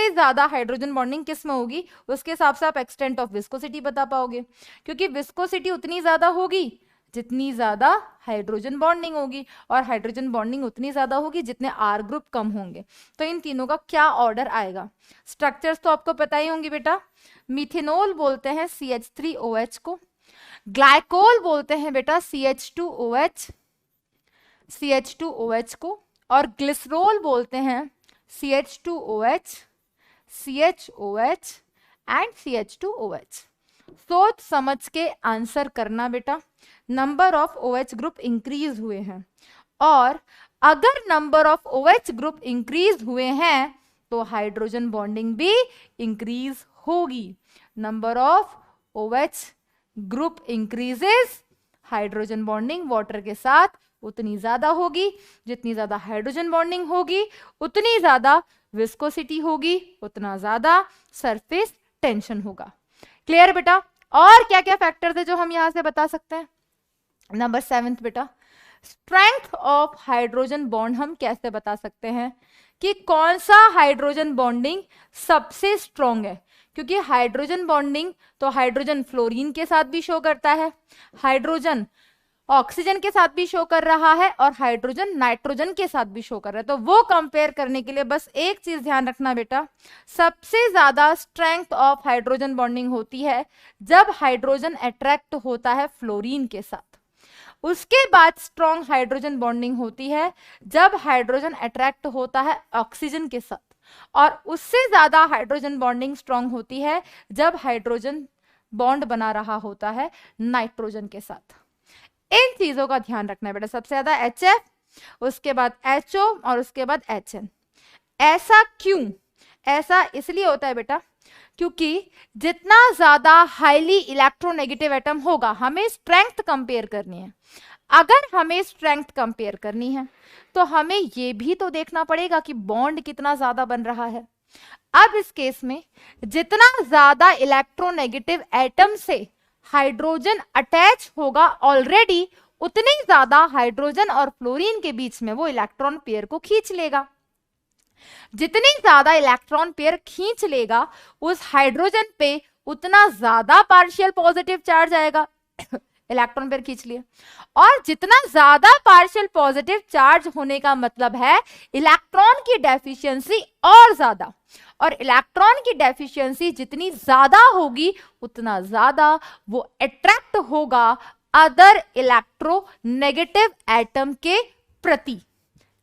ज्यादा हाइड्रोजन बॉन्डिंग किस में होगी, उसके हिसाब से आप एक्सटेंट ऑफ विस्कोसिटी बता पाओगे, क्योंकि विस्कोसिटी उतनी ज्यादा होगी जितनी ज्यादा हाइड्रोजन बॉन्डिंग होगी, और हाइड्रोजन बॉन्डिंग उतनी ज्यादा होगी जितने आर ग्रुप कम होंगे। तो इन तीनों का क्या ऑर्डर आएगा? स्ट्रक्चर्स तो आपको पता ही होंगी बेटा, मीथेनॉल बोलते हैं CH3OH को, ग्लाइकोल बोलते हैं बेटा CH2OH को, और ग्लिसरॉल बोलते हैं CH2OH, CHOH एंड CH2OH। सोच समझ के आंसर करना बेटा। Number of OH group increase हुए हैं, और अगर number of OH group increase हुए हैं तो हाइड्रोजन बॉन्डिंग भी इंक्रीज होगी। Number of OH group increases, hydrogen bonding water के साथ उतनी ज्यादा होगी, जितनी ज्यादा हाइड्रोजन बॉन्डिंग होगी उतनी ज्यादा विस्कोसिटी होगी, उतना ज्यादा सरफेस टेंशन होगा। क्लियर बेटा? और क्या क्या फैक्टर्स है जो हम यहां से बता सकते हैं? नंबर 7 बेटा, स्ट्रेंथ ऑफ हाइड्रोजन बॉन्ड हम कैसे बता सकते हैं कि कौन सा हाइड्रोजन बॉन्डिंग सबसे स्ट्रॉन्ग है, क्योंकि हाइड्रोजन बॉन्डिंग तो हाइड्रोजन फ्लोरीन के साथ भी शो करता है, हाइड्रोजन ऑक्सीजन के साथ भी शो कर रहा है, और हाइड्रोजन नाइट्रोजन के साथ भी शो कर रहा है। तो वो कंपेयर करने के लिए बस एक चीज ध्यान रखना बेटा, सबसे ज्यादा स्ट्रेंथ ऑफ हाइड्रोजन बॉन्डिंग होती है जब हाइड्रोजन अट्रैक्ट होता है फ्लोरीन के साथ। उसके बाद स्ट्रॉन्ग हाइड्रोजन बॉन्डिंग होती है जब हाइड्रोजन अट्रैक्ट होता है ऑक्सीजन के साथ, और उससे ज्यादा हाइड्रोजन बॉन्डिंग स्ट्रॉन्ग होती है जब हाइड्रोजन बॉन्ड बना रहा होता है नाइट्रोजन के साथ। इन चीजों का ध्यान रखना है बेटा। सबसे ज्यादा HF उसके बाद HO और उसके बाद HN। ऐसा क्यों? ऐसा इसलिए होता है बेटा क्योंकि जितना ज्यादा हाईली इलेक्ट्रोनेगेटिव एटम होगा, हमें स्ट्रेंथ कंपेयर करनी है। अगर हमें स्ट्रेंथ कंपेयर करनी है तो हमें ये भी तो देखना पड़ेगा कि बॉन्ड कितना ज्यादा बन रहा है। अब इस केस में जितना ज्यादा इलेक्ट्रोनेगेटिव एटम से हाइड्रोजन अटैच होगा ऑलरेडी, उतनी ज्यादा हाइड्रोजन और फ्लोरीन के बीच में वो इलेक्ट्रॉन पेयर को खींच लेगा। जितनी ज्यादा इलेक्ट्रॉन पेयर खींच लेगा उस हाइड्रोजन पे उतना ज्यादा पार्शियल पॉजिटिव चार्ज आएगा। इलेक्ट्रॉन पेयर खींच लिया, और जितना ज्यादा पार्शियल पॉजिटिव चार्ज होने का मतलब है इलेक्ट्रॉन की डेफिशिएंसी और ज्यादा, और इलेक्ट्रॉन की डेफिशिएंसी जितनी ज्यादा होगी उतना ज्यादा वो अट्रैक्ट होगा अदर इलेक्ट्रोनेगेटिव एटम के प्रति।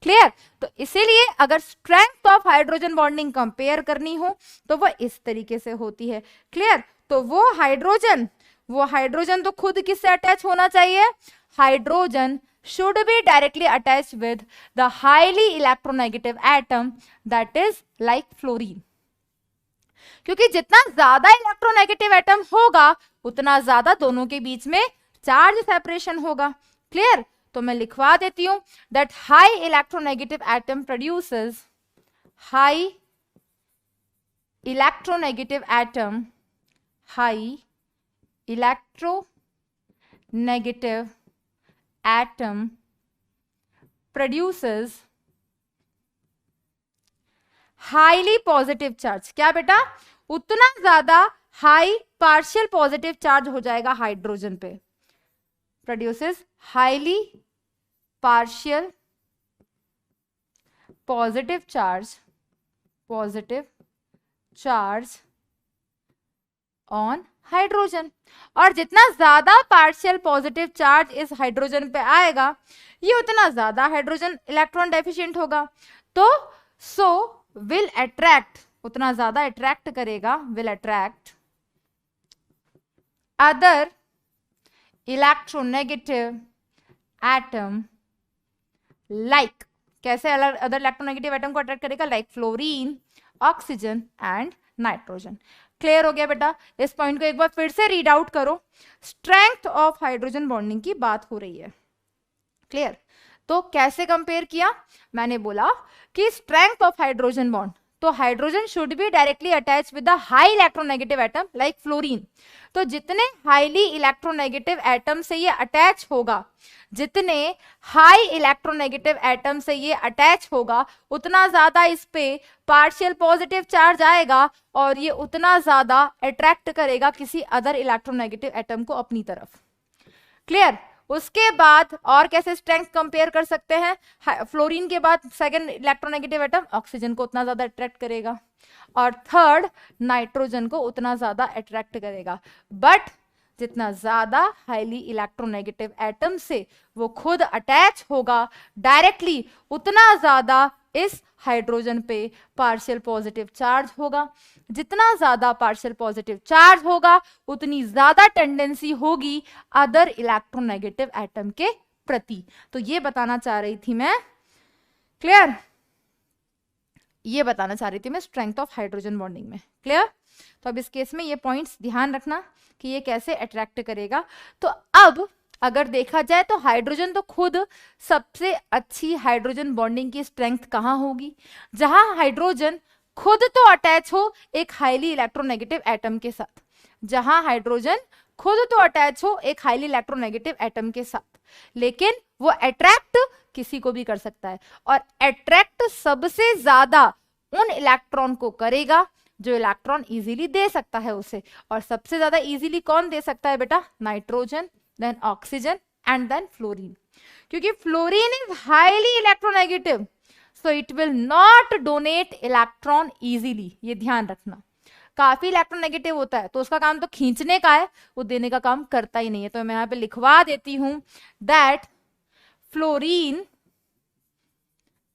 क्लियर? तो इसीलिए अगर strength of hydrogen bonding compare करनी हो तो वो इस तरीके से होती है। क्लियर? तो वो हाइड्रोजन तो खुद किससे अटैच होना चाहिए? Hydrogen should be directly attached with the highly electronegative atom that is like fluorine। क्योंकि जितना ज्यादा इलेक्ट्रोनेगेटिव एटम होगा उतना ज्यादा दोनों के बीच में चार्ज सेपरेशन होगा। क्लियर? तो मैं लिखवा देती हूं that high electronegative atom produces high electronegative atom produces highly positive charge. क्या बेटा? उतना ज्यादा हाई पार्शियल पॉजिटिव चार्ज हो जाएगा हाइड्रोजन पे। Produces highly partial positive charge on hydrogen. और जितना ज्यादा पार्शियल पॉजिटिव चार्ज इस हाइड्रोजन पे आएगा, ये उतना ज्यादा हाइड्रोजन इलेक्ट्रॉन डेफिशिएंट होगा, तो सो विल अट्रैक्ट, उतना ज्यादा अट्रैक्ट करेगा, will attract other electronegative atom like. कैसे अदर इलेक्ट्रोनेगेटिव एटम को अट्रैक्ट करेगा? Like fluorine, oxygen and nitrogen. Clear हो गया बेटा? इस पॉइंट को एक बार फिर से रीड आउट करो। स्ट्रेंथ ऑफ हाइड्रोजन बॉन्डिंग की बात हो रही है। क्लियर? तो कैसे कंपेयर किया? मैंने बोला कि स्ट्रेंथ ऑफ हाइड्रोजन बॉन्ड, तो hydrogen should be directly attach with the high electronegative atom like fluorine. तो जितने हाईली इलेक्ट्रोनेगेटिव एटम से ये अटैच होगा, जितने हाई इलेक्ट्रोनेगेटिव एटम से ये अटैच होगा, उतना ज्यादा इस पे पार्शियल पॉजिटिव चार्ज आएगा और ये उतना ज्यादा अट्रैक्ट करेगा किसी अदर इलेक्ट्रोनेगेटिव एटम को अपनी तरफ। क्लियर? उसके बाद और कैसे स्ट्रेंथ कंपेयर कर सकते हैं? फ्लोरीन के बाद सेकंड इलेक्ट्रोनेगेटिव एटम ऑक्सीजन को उतना ज्यादा अट्रैक्ट करेगा, और थर्ड नाइट्रोजन को उतना ज्यादा अट्रैक्ट करेगा। बट जितना ज्यादा हाईली इलेक्ट्रोनेगेटिव एटम से वो खुद अटैच होगा डायरेक्टली, उतना ज्यादा इस हाइड्रोजन पे पार्शियल पॉजिटिव चार्ज होगा। जितना ज्यादा पार्शियल पॉजिटिव चार्ज होगा उतनी ज्यादा टेंडेंसी होगी अदर इलेक्ट्रोनेगेटिव एटम के प्रति। तो ये बताना चाह रही थी मैं। क्लियर? ये बताना चाह रही थी मैं स्ट्रेंथ ऑफ हाइड्रोजन बॉन्डिंग में। क्लियर? तो अब इस केस में ये पॉइंट्स ध्यान रखना कि ये कैसे अट्रैक्ट करेगा। तो अब अगर देखा जाए तो हाइड्रोजन तो खुद सबसे अच्छी हाइड्रोजन बॉन्डिंग की स्ट्रेंथ कहाँ होगी? जहां हाइड्रोजन खुद तो अटैच हो एक हाईली इलेक्ट्रोनेगेटिव एटम के साथ, जहां हाइड्रोजन खुद तो अटैच हो एक हाईली इलेक्ट्रोनेगेटिव एटम के साथ, लेकिन वो अट्रैक्ट किसी को भी कर सकता है, और अट्रैक्ट सबसे ज्यादा उन इलेक्ट्रॉन को करेगा जो इलेक्ट्रॉन इजीली दे सकता है उसे। और सबसे ज्यादा इजीली कौन दे सकता है बेटा? Nitrogen, then oxygen and then fluorine. क्योंकि fluorine is highly electronegative, so it will not donate electron easily. ये ध्यान रखना, काफी इलेक्ट्रोनेगेटिव होता है तो उसका काम तो खींचने का है, वो देने का काम करता ही नहीं है। तो मैं यहां पे लिखवा देती हूं that fluorine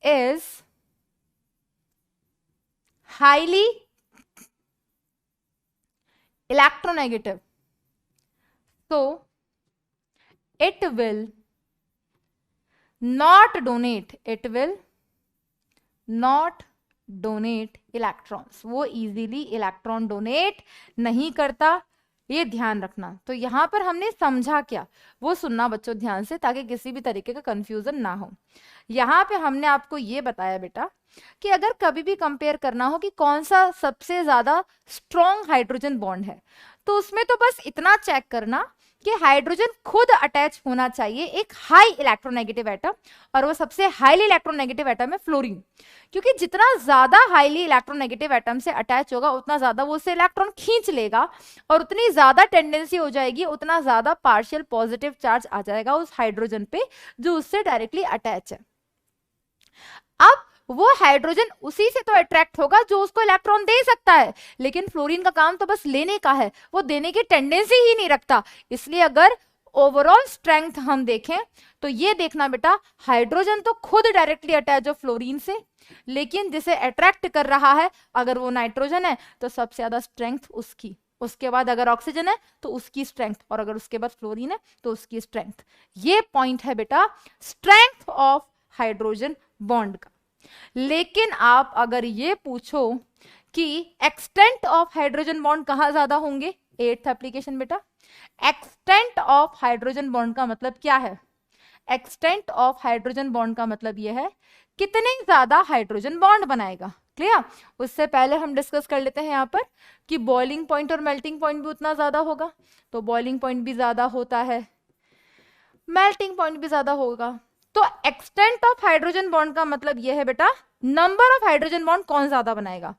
is highly electronegative, so it will not donate, it will not donate electrons, वो इजीली इलेक्ट्रॉन डोनेट नहीं करता, ये ध्यान रखना। तो यहां पर हमने समझा क्या, वो सुनना बच्चों ध्यान से, ताकि किसी भी तरीके का कंफ्यूजन ना हो। यहाँ पे हमने आपको ये बताया बेटा कि अगर कभी भी कंपेयर करना हो कि कौन सा सबसे ज्यादा स्ट्रॉन्ग हाइड्रोजन बॉन्ड है, तो उसमें तो बस इतना चेक करना कि हाइड्रोजन खुद अटैच होना चाहिए एक हाई इलेक्ट्रोनेगेटिव एटम, और वो सबसे हाईली इलेक्ट्रोनेगेटिव एटम है फ्लोरीन, क्योंकि जितना ज्यादा हाईली इलेक्ट्रोनेगेटिव एटम से अटैच होगा उतना ज्यादा वो उससे इलेक्ट्रॉन खींच लेगा, और उतनी ज्यादा टेंडेंसी हो जाएगी, उतना ज्यादा पार्शियल पॉजिटिव चार्ज आ जाएगा उस हाइड्रोजन पे जो उससे डायरेक्टली अटैच है। अब वो हाइड्रोजन उसी से तो अट्रैक्ट होगा जो उसको इलेक्ट्रॉन दे सकता है, लेकिन फ्लोरीन का काम तो बस लेने का है, वो देने की टेंडेंसी ही नहीं रखता। इसलिए अगर ओवरऑल स्ट्रेंथ हम देखें तो ये देखना बेटा, हाइड्रोजन तो खुद डायरेक्टली अटैच हो फ्लोरीन से, लेकिन जिसे अट्रैक्ट कर रहा है अगर वो नाइट्रोजन है तो सबसे ज्यादा स्ट्रेंथ उसकी, उसके बाद अगर ऑक्सीजन है तो उसकी स्ट्रेंथ, और अगर उसके बाद फ्लोरीन है तो उसकी स्ट्रेंथ। ये पॉइंट है बेटा स्ट्रेंथ ऑफ हाइड्रोजन बॉन्ड का। लेकिन आप अगर ये पूछो कि एक्सटेंट ऑफ हाइड्रोजन बॉन्ड कहां ज्यादा होंगे, 8th एप्लीकेशन बेटा, एक्सटेंट ऑफ हाइड्रोजन बॉन्ड का मतलब क्या है, एक्सटेंट ऑफ हाइड्रोजन बॉन्ड का मतलब यह है कितने ज्यादा हाइड्रोजन बॉन्ड बनाएगा। क्लियर? उससे पहले हम डिस्कस कर लेते हैं यहाँ पर कि बॉइलिंग पॉइंट और मेल्टिंग पॉइंट भी उतना ज्यादा होगा, तो बॉइलिंग पॉइंट भी ज्यादा होता है, मेल्टिंग पॉइंट भी ज्यादा होगा। तो एक्सटेंट ऑफ हाइड्रोजन बॉन्ड का मतलब यह है बेटा नंबर ऑफ हाइड्रोजन बॉन्ड कौन ज्यादा बनाएगा।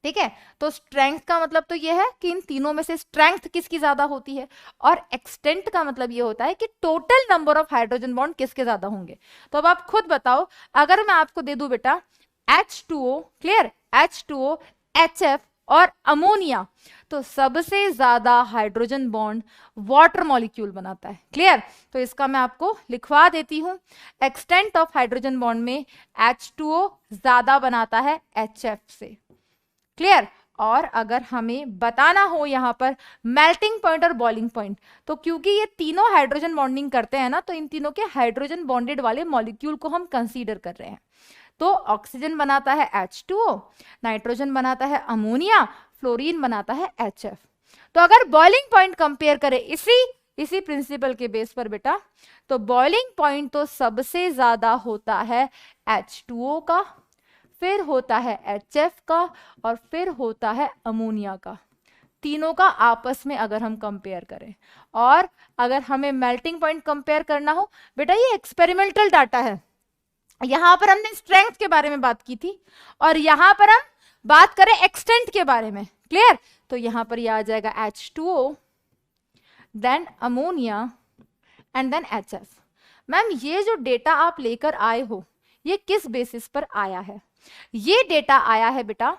ठीक है, तो स्ट्रेंथ का मतलब तो यह है कि इन तीनों में से स्ट्रेंथ किसकी ज्यादा होती है, और एक्सटेंट का मतलब यह होता है कि total number of hydrogen bond किसके ज्यादा होंगे। तो अब आप खुद बताओ, अगर मैं आपको दे दूं बेटा H2O, क्लियर, H2O, HF और अमोनिया, तो सबसे ज्यादा हाइड्रोजन बॉन्ड वाटर मॉलिक्यूल बनाता है। क्लियर? तो इसका मैं आपको लिखवा देती हूं, एक्सटेंट ऑफ हाइड्रोजन बॉन्ड में H2O ज्यादा बनाता है HF से। क्लियर? और अगर हमें बताना हो यहाँ पर मेल्टिंग पॉइंट और बॉइलिंग पॉइंट, तो क्योंकि ये तीनों हाइड्रोजन बॉन्डिंग करते हैं ना, तो इन तीनों के हाइड्रोजन बॉन्डेड वाले मॉलिक्यूल को हम कंसीडर कर रहे हैं। तो ऑक्सीजन बनाता है H2O, नाइट्रोजन बनाता है अमोनिया, फ्लोरीन बनाता है HF। तो अगर बॉइलिंग पॉइंट कंपेयर करें इसी प्रिंसिपल के बेस पर बेटा, तो बॉइलिंग पॉइंट तो सबसे ज्यादा होता है H2O का, फिर होता है HF का, और फिर होता है अमोनिया का। तीनों का आपस में अगर हम कंपेयर करें, और अगर हमें मेल्टिंग पॉइंट कंपेयर करना हो बेटा, ये एक्सपेरिमेंटल डाटा है, यहां पर हमने स्ट्रेंथ के बारे में बात की थी, और यहां पर हम बात करें एक्सटेंट के बारे में। क्लियर? तो यहां पर यह आ जाएगा H2O, then ammonia and then HF। Ma'am ये जो डेटा आप लेकर आए हो ये किस बेसिस पर आया है? ये डेटा आया है बेटा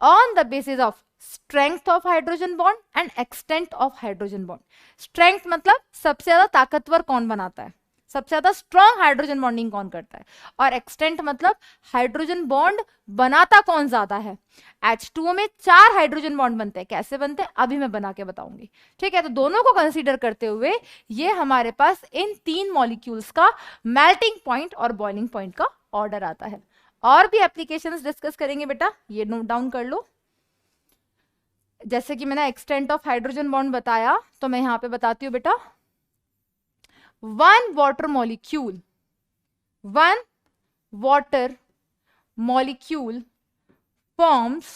on the basis of strength of hydrogen bond and extent of hydrogen bond. Strength मतलब सबसे ज्यादा ताकतवर कौन बनाता है, सबसे ज्यादा स्ट्रॉन्ग हाइड्रोजन बॉन्डिंग कौन करता है, और एक्सटेंट मतलब हाइड्रोजन बॉन्ड बनाता कौन ज्यादा है। H2O में 4 हाइड्रोजन बॉन्ड बनते हैं, कैसे बनते हैं अभी मैं बना के बताऊंगी। ठीक है, तो दोनों को कंसीडर करते हुए ये हमारे पास इन 3 मॉलिक्यूल्स का मेल्टिंग पॉइंट और बॉइलिंग पॉइंट का ऑर्डर आता है। और भी एप्लीकेशंस डिस्कस करेंगे बेटा, ये नोट डाउन कर लो। जैसे कि मैंने एक्सटेंट ऑफ हाइड्रोजन बॉन्ड बताया, तो मैं यहां पे बताती हूँ बेटा, one water molecule forms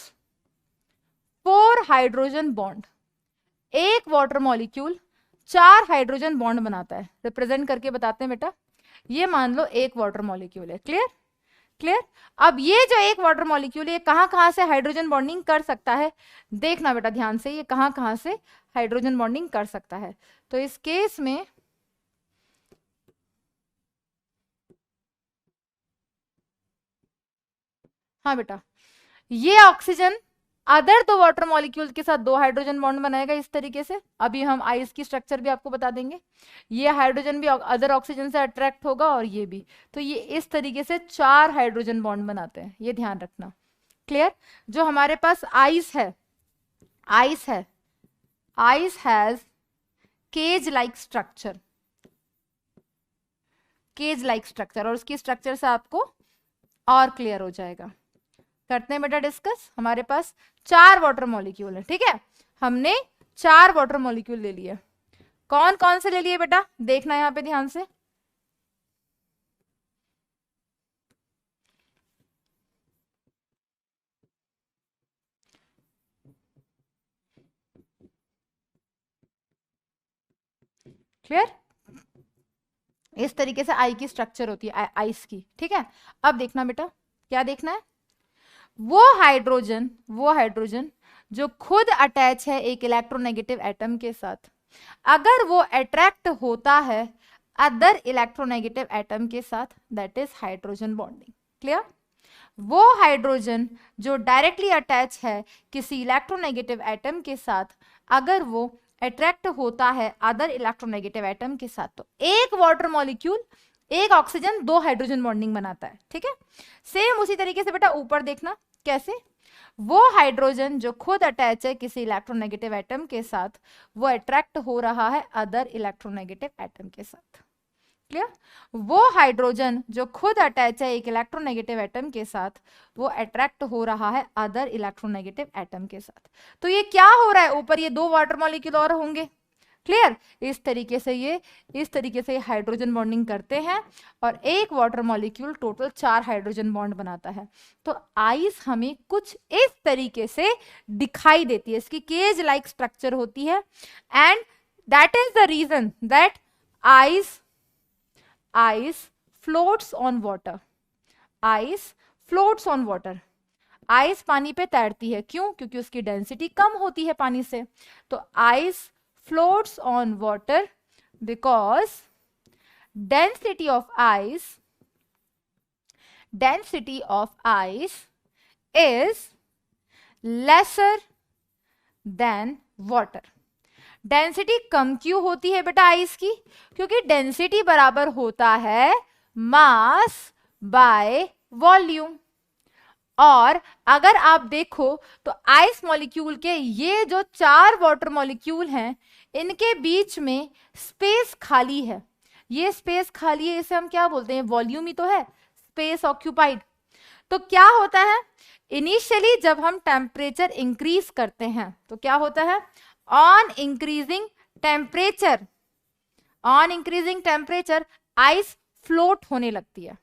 4 hydrogen bond. एक वाटर मॉलिक्यूल 4 हाइड्रोजन बॉन्ड बनाता है। रिप्रेजेंट करके बताते हैं बेटा, ये मान लो एक वाटर मॉलिक्यूल है। क्लियर? क्लियर? अब ये जो एक वाटर मॉलिक्यूल है कहां कहां से हाइड्रोजन बॉन्डिंग कर सकता है, देखना बेटा ध्यान से, ये कहां कहां से हाइड्रोजन बॉन्डिंग कर सकता है। तो इस केस में हाँ बेटा, ये ऑक्सीजन अदर 2 वाटर मॉलिक्यूल के साथ 2 हाइड्रोजन बॉन्ड बनाएगा इस तरीके से। अभी हम आइस की स्ट्रक्चर भी आपको बता देंगे। ये हाइड्रोजन भी अदर ऑक्सीजन से अट्रैक्ट होगा, और ये भी, तो ये इस तरीके से 4 हाइड्रोजन बॉन्ड बनाते हैं, ये ध्यान रखना। क्लियर? जो हमारे पास ice has cage like structure. Cage like structure, और उसकी स्ट्रक्चर से आपको और क्लियर हो जाएगा। करते हैं बेटा डिस्कस। हमारे पास 4 वाटर मॉलिक्यूल है, ठीक है, हमने 4 वाटर मॉलिक्यूल ले लिए। कौन कौन से ले लिए बेटा, देखना यहां पे ध्यान से। क्लियर, इस तरीके से आई की स्ट्रक्चर होती है, आइस की, ठीक है। अब देखना बेटा, क्या देखना है, वो हाइड्रोजन जो खुद अटैच है एक इलेक्ट्रोनेगेटिव एटम के साथ, अगर वो अट्रैक्ट होता है अदर इलेक्ट्रोनेगेटिव एटम के साथ, that is hydrogen bonding. Clear, वो हाइड्रोजन जो डायरेक्टली अटैच है किसी इलेक्ट्रोनेगेटिव एटम के साथ, अगर वो अट्रैक्ट होता है अदर इलेक्ट्रोनेगेटिव एटम के साथ, तो एक वाटर मॉलिक्यूल, एक ऑक्सीजन, 2 हाइड्रोजन बॉन्डिंग बनाता है, ठीक है। सेम उसी तरीके से बेटा ऊपर देखना कैसे, वो हाइड्रोजन जो खुद अटैच है किसी इलेक्ट्रोनेगेटिव एटम के साथ, वो अट्रैक्ट हो रहा है अदर इलेक्ट्रोनेगेटिव एटम के साथ। क्लियर, वो हाइड्रोजन जो खुद अटैच है एक इलेक्ट्रोनेगेटिव एटम के साथ, वो अट्रैक्ट हो रहा है अदर इलेक्ट्रोनेगेटिव एटम के साथ। तो ये क्या हो रहा है, ऊपर ये 2 वाटर मॉलिक्यूल और होंगे। क्लियर, इस तरीके से हाइड्रोजन बॉन्डिंग करते हैं और एक water molecule total 4 hydrogen bond बनाता है। तो आइस हमें कुछ इस तरीके से दिखाई देती है, इसकी केज लाइक स्ट्रक्चर होती है, and that is the reason that ice floats on water. Ice floats on water, ice पानी पे तैरती है, क्यों, क्योंकि उसकी डेंसिटी कम होती है पानी से। तो ice floats on water because density of ice is lesser than water। Density कम क्यों होती है बेटा आइस की, क्योंकि डेंसिटी बराबर होता है मास बाय वॉल्यूम। और अगर आप देखो तो आइस मॉलिक्यूल के ये जो 4 वाटर मॉलिक्यूल हैं, इनके बीच में स्पेस खाली है, ये स्पेस खाली है, इसे हम क्या बोलते हैं, वॉल्यूम ही तो है, स्पेस ऑक्यूपाइड। तो क्या होता है, इनिशियली जब हम टेम्परेचर इंक्रीज करते हैं तो क्या होता है, on increasing temperature ice float होने लगती है,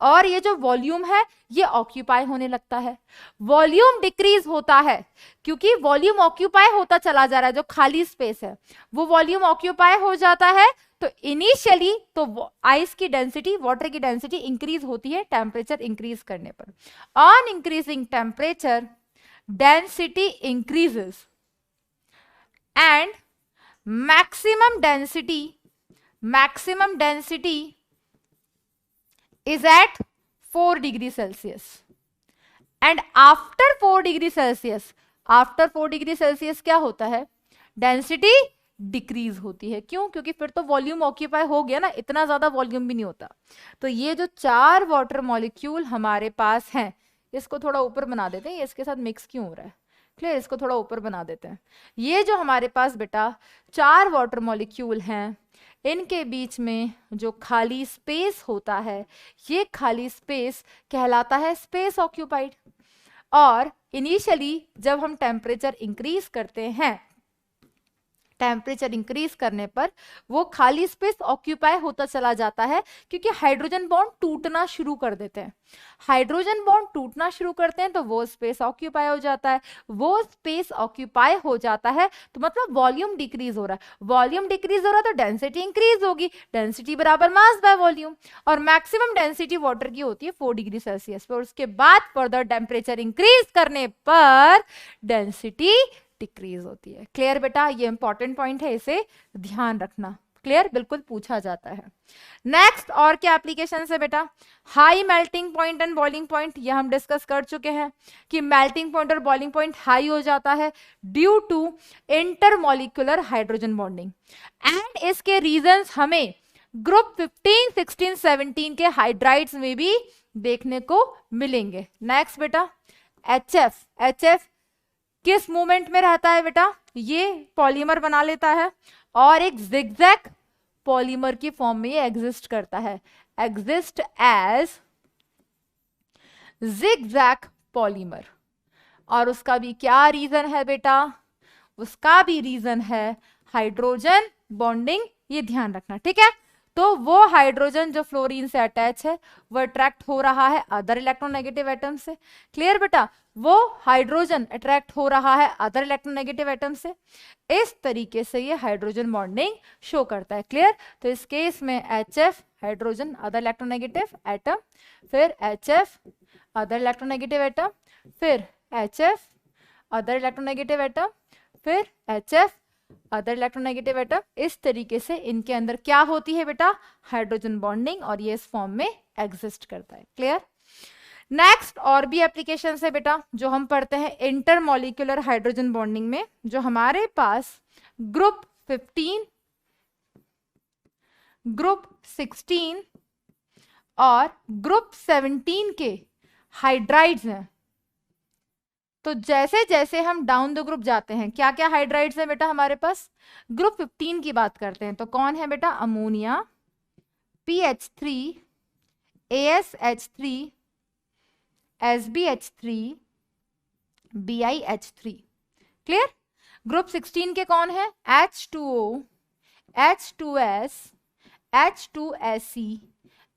और ये जो वॉल्यूम है ये ऑक्यूपाई होने लगता है। वॉल्यूम डिक्रीज होता है क्योंकि वॉल्यूम ऑक्यूपाई होता चला जा रहा है, जो खाली स्पेस है वो वॉल्यूम ऑक्यूपाई हो जाता है। तो इनिशियली तो आइस की डेंसिटी, वाटर की डेंसिटी इंक्रीज होती है टेम्परेचर इंक्रीज करने पर। On increasing temperature density increases and maximum density is at 4 degree Celsius, and after 4 degree Celsius क्या होता है, डेंसिटी डिक्रीज होती है। क्यों, क्योंकि फिर तो वॉल्यूम ऑक्यूपाई हो गया ना, इतना ज्यादा वॉल्यूम भी नहीं होता। तो ये जो 4 वाटर मॉलिक्यूल हमारे पास हैं, इसको थोड़ा ऊपर बना देते हैं, ये इसके साथ मिक्स क्यों हो रहा है, क्लियर, इसको थोड़ा ऊपर बना देते हैं। ये जो हमारे पास बेटा 4 वाटर मॉलिक्यूल हैं, इनके बीच में जो खाली स्पेस होता है, ये खाली स्पेस कहलाता है स्पेस ऑक्यूपाइड। और इनिशियली जब हम टेम्परेचर इंक्रीज करते हैं, टेम्परेचर इंक्रीज करने पर वो खाली स्पेस ऑक्यूपाई होता चला जाता है, क्योंकि हाइड्रोजन बॉन्ड टूटना शुरू कर देते हैं। हाइड्रोजन बॉन्ड टूटना शुरू करते हैं तो वो स्पेस ऑक्यूपाई हो जाता है, वो स्पेस ऑक्यूपाई हो जाता है तो मतलब वॉल्यूम डिक्रीज हो रहा है। वॉल्यूम डिक्रीज हो रहा है तो डेंसिटी इंक्रीज होगी, डेंसिटी बराबर मास बाय वॉल्यूम, और मैक्सिमम डेंसिटी वाटर की होती है 4 डिग्री सेल्सियस पर। उसके बाद फर्दर टेम्परेचर इंक्रीज करने पर डेंसिटी डिक्रीज होती है। क्लियर बेटा, ये इंपॉर्टेंट पॉइंट है, इसे ध्यान रखना। क्लियर, बिल्कुल पूछा जाता है। नेक्स्ट और क्या एप्लीकेशन है बेटा, high melting point and boiling point. ये हम डिस्कस कर चुके हैं कि मेल्टिंग पॉइंट और बॉइलिंग पॉइंट हाई हो जाता है due to intermolecular hydrogen bonding, and इसके रीजंस हमें ग्रुप 15, 16, 17 के हाइड्राइड्स में भी देखने को मिलेंगे। नेक्स्ट बेटा HF किस मूवमेंट में रहता है बेटा, ये पॉलीमर बना लेता है और एक जिगजैग पॉलीमर की फॉर्म में ये एग्जिस्ट करता है, एग्जिस्ट एज जिगजैग पॉलीमर। और उसका भी क्या रीजन है बेटा, उसका भी रीजन है हाइड्रोजन बॉन्डिंग, ये ध्यान रखना, ठीक है। तो वो हाइड्रोजन जो फ्लोरीन से अटैच है वो अट्रैक्ट हो रहा है अदर इलेक्ट्रोनेगेटिव एटम से, क्लियर बेटा, वो हाइड्रोजन अट्रैक्ट हो रहा है अदर इलेक्ट्रोनेगेटिव एटम से। इस तरीके से ये हाइड्रोजन बॉन्डिंग शो करता है, क्लियर। तो इस केस में HF hydrogen other electronegative atom, फिर HF अदर इलेक्ट्रोनेगेटिव एटम, फिर HF अदर इलेक्ट्रोनेगेटिव एटम, फिर HF अदर इलेक्ट्रोनेगेटिव एटम। इस तरीके से इनके अंदर क्या होती है बेटा, हाइड्रोजन बॉन्डिंग, और ये इस फॉर्म में एग्जिस्ट करता है, क्लियर। नेक्स्ट और भी एप्लीकेशन है बेटा जो हम पढ़ते हैं इंटरमॉलिक्यूलर हाइड्रोजन बॉन्डिंग में, जो हमारे पास ग्रुप 15, ग्रुप 16 और ग्रुप 17 के हाइड्राइड्स हैं। तो जैसे जैसे हम डाउन द ग्रुप जाते हैं, क्या क्या हाइड्राइड्स हैं बेटा हमारे पास, ग्रुप 15 की बात करते हैं तो कौन है बेटा, ammonia, PH3, ASH3, SBH3, BiH3, clear. Group 16 के कौन है, H2O, H2S, H2SE,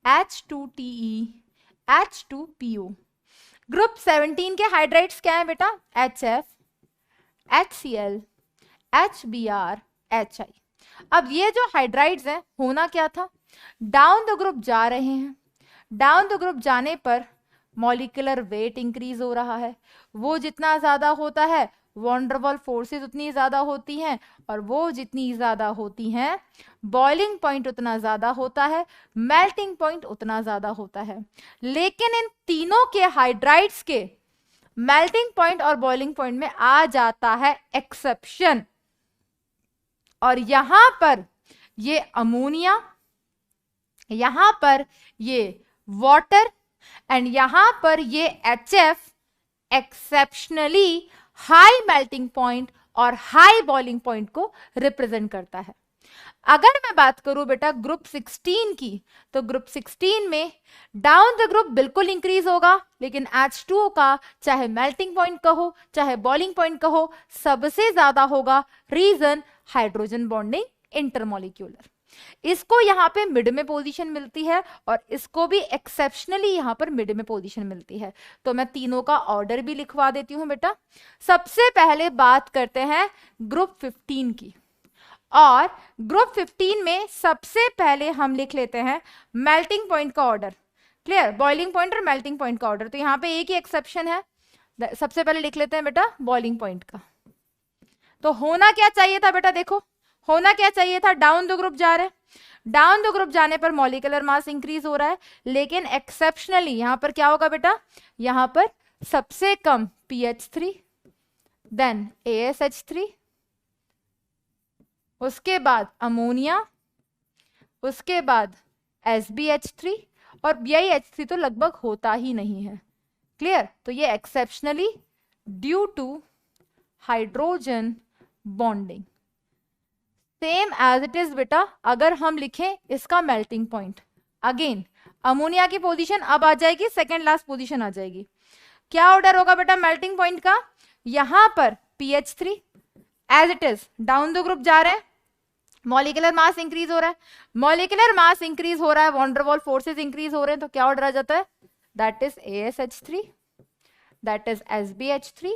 H2TE, H2PO। Group 17 के हाइड्राइड्स क्या है बेटा, HF, HCl, HBr, HI। अब ये जो हाइड्राइड्स हैं होना क्या था, डाउन द ग्रुप जा रहे हैं, डाउन द ग्रुप जाने पर मॉलिक्यूलर वेट इंक्रीज हो रहा है, वो जितना ज्यादा होता है वॉन डर वाल फोर्सेस उतनी ज्यादा होती हैं, और वो जितनी ज्यादा होती हैं बॉइलिंग पॉइंट उतना ज्यादा होता है, मेल्टिंग पॉइंट उतना ज्यादा होता है। लेकिन इन तीनों के हाइड्राइड्स के मेल्टिंग पॉइंट और बॉइलिंग पॉइंट में आ जाता है एक्सेप्शन, और यहां पर ये अमोनिया, यहां पर ये वाटर, एंड यहां पर ये HF exceptionally high melting point और हाई बॉइलिंग पॉइंट को रिप्रेजेंट करता है। अगर मैं बात करूं बेटा ग्रुप 16 की, तो ग्रुप 16 में डाउन द ग्रुप बिल्कुल इंक्रीज होगा, लेकिन H2O का चाहे मेल्टिंग पॉइंट कहो चाहे बॉइलिंग पॉइंट कहो सबसे ज्यादा होगा। Reason, hydrogen bonding intermolecular. इसको यहाँ पे मिड में पोजीशन मिलती है और इसको भी एक्सेप्शनली यहाँ पर मिड में पोजीशन मिलती है। तो मैं तीनों का ऑर्डर भी लिखवा देती हूँ बेटा। सबसे पहले बात करते हैं ग्रुप 15 की, और ग्रुप 15 में सबसे पहले हम लिख लेते हैं मेल्टिंग पॉइंट का ऑर्डर, क्लियर, बॉइलिंग पॉइंट और मेल्टिंग पॉइंट का ऑर्डर। तो यहाँ पे एक ही एक्सेप्शन है, सबसे पहले लिख लेते हैं बेटा बॉइलिंग पॉइंट का। तो होना क्या चाहिए था बेटा, देखो होना क्या चाहिए था, डाउन द ग्रुप जा रहे हैं, डाउन द ग्रुप जाने पर मॉलिक्यूलर मास इंक्रीज हो रहा है, लेकिन एक्सेप्शनली यहां पर क्या होगा बेटा, यहां पर सबसे कम PH3, देन ASH3, उसके बाद अमोनिया, उसके बाद SBH3, और BiH3 तो लगभग होता ही नहीं है, क्लियर। तो ये exceptionally due to hydrogen bonding. Same as it is बेटा अगर हम लिखें इसका मेल्टिंग पॉइंट, अगेन अमोनिया की पोजीशन अब आ जाएगी, सेकेंड लास्ट पोजीशन आ जाएगी। क्या ऑर्डर होगा बेटा मेल्टिंग पॉइंट का, यहां पर PH3 as it is down the group जा रहे हैं, मॉलिक्यूलर मास इंक्रीज हो रहा है, मॉलिक्यूलर मास इंक्रीज हो रहा है, वॉन डर वाल फोर्सेस इंक्रीज हो रहे हैं, तो क्या ऑर्डर आ जाता है, that is ASH3, that is SBH3,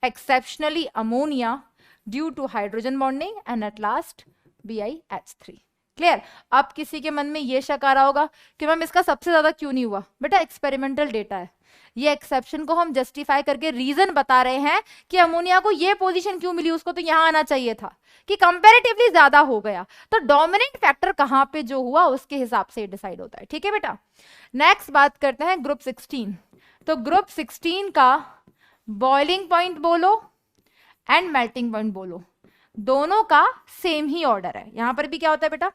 exceptionally ammonia due to hydrogen bonding, and at last BiH3, clear. अब किसी के मन में ये शक आ रहा होगा कि मैम इसका सबसे ज्यादा क्यों नहीं हुआ, बेटा एक्सपेरिमेंटल डेटा है, ये एक्सेप्शन को हम जस्टिफाई करके रीजन बता रहे हैं कि अमोनिया को ये पोजीशन क्यों मिली, उसको तो यहां आना चाहिए था, कि कंपैरेटिवली ज्यादा हो गया। तो डोमिनेंट फैक्टर कहां पे जो हुआ उसके हिसाब से डिसाइड होता है, ठीक है बेटा। नेक्स्ट बात करते हैं ग्रुप 16। तो ग्रुप 16 का बॉइलिंग पॉइंट बोलो एंड मेल्टिंग पॉइंट बोलो, दोनों का सेम ही ऑर्डर है। यहां पर भी क्या होता है बेटा,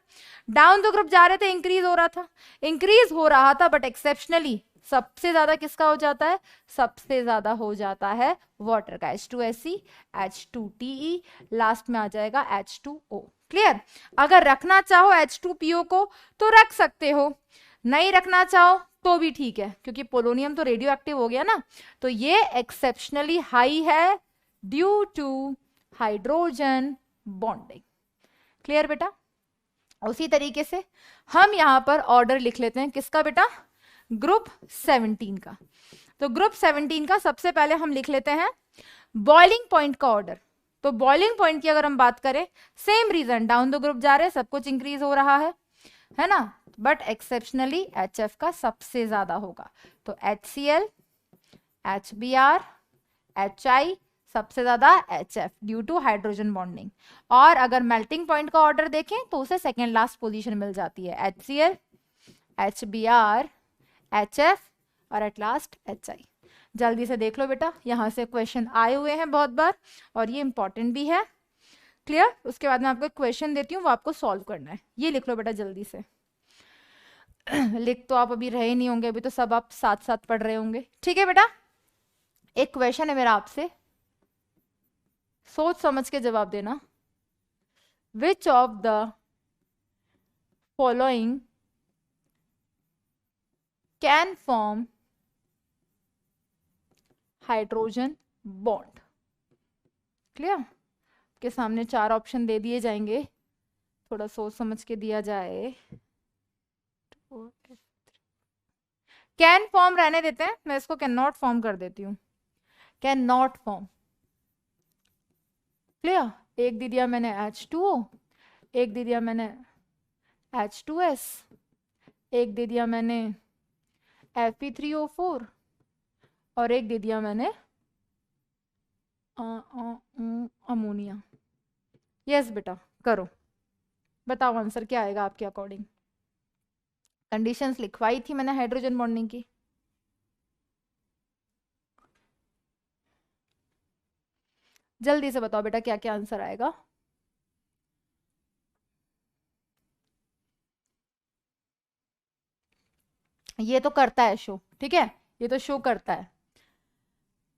डाउन द ग्रुप जा रहे थे, इंक्रीज हो रहा था, बट एक्सेप्शनली सबसे ज्यादा किसका हो जाता है, सबसे ज्यादा हो जाता है वाटर का, H2SE, H2TE, लास्ट में आ जाएगा H2O, क्लियर? अगर रखना चाहो H2PO को तो रख सकते हो, नहीं रखना चाहो तो भी ठीक है, क्योंकि पोलोनियम तो रेडियो एक्टिव हो गया ना। तो ये एक्सेप्शनली हाई है due to hydrogen bonding. Clear बेटा? उसी तरीके से हम यहां पर ऑर्डर लिख लेते हैं, किसका बेटा? ग्रुप 17 का। तो ग्रुप 17 का सबसे पहले हम लिख लेते हैं बॉइलिंग पॉइंट का ऑर्डर। तो बॉइलिंग पॉइंट की अगर हम बात करें, same reason, down the group जा रहे हैं, सब कुछ इंक्रीज हो रहा है ना, बट एक्सेप्शनली HF का सबसे ज्यादा होगा। तो HCl, HBr, HI, सबसे ज्यादा HF due to hydrogen bonding. और अगर मेल्टिंग पॉइंट का ऑर्डर देखें तो उसे सेकेंड लास्ट पोजीशन मिल जाती है, HCl, HBr, HF और एट लास्ट HI। जल्दी से देख लो बेटा, यहां से क्वेश्चन आए हुए हैं बहुत बार और ये इंपॉर्टेंट भी है। क्लियर? उसके बाद मैं आपको क्वेश्चन देती हूँ, वो आपको सॉल्व करना है। ये लिख लो बेटा जल्दी से। लिख तो आप अभी रहे नहीं होंगे, अभी तो सब आप साथ साथ पढ़ रहे होंगे। ठीक है बेटा? एक क्वेश्चन है मेरा आपसे, सोच समझ के जवाब देना। Which of the following can form hydrogen bond? Clear? के सामने 4 ऑप्शन दे दिए जाएंगे, थोड़ा सोच समझ के दिया जाए। कैन फॉर्म रहने देते हैं, मैं इसको कैन नॉट फॉर्म कर देती हूँ, कैन नॉट फॉर्म। क्लियर? एक दे दिया मैंने H2O, एक दे दिया मैंने H2S, एक दे दिया मैंने Fe3O4 और एक दे दिया मैंने अमोनिया। यस बेटा, करो, बताओ आंसर क्या आएगा आपके अकॉर्डिंग। कंडीशंस लिखवाई थी मैंने हाइड्रोजन बॉन्डिंग की। जल्दी से बताओ बेटा क्या क्या आंसर आएगा। ये तो करता है शो, ठीक है, ये तो शो करता है,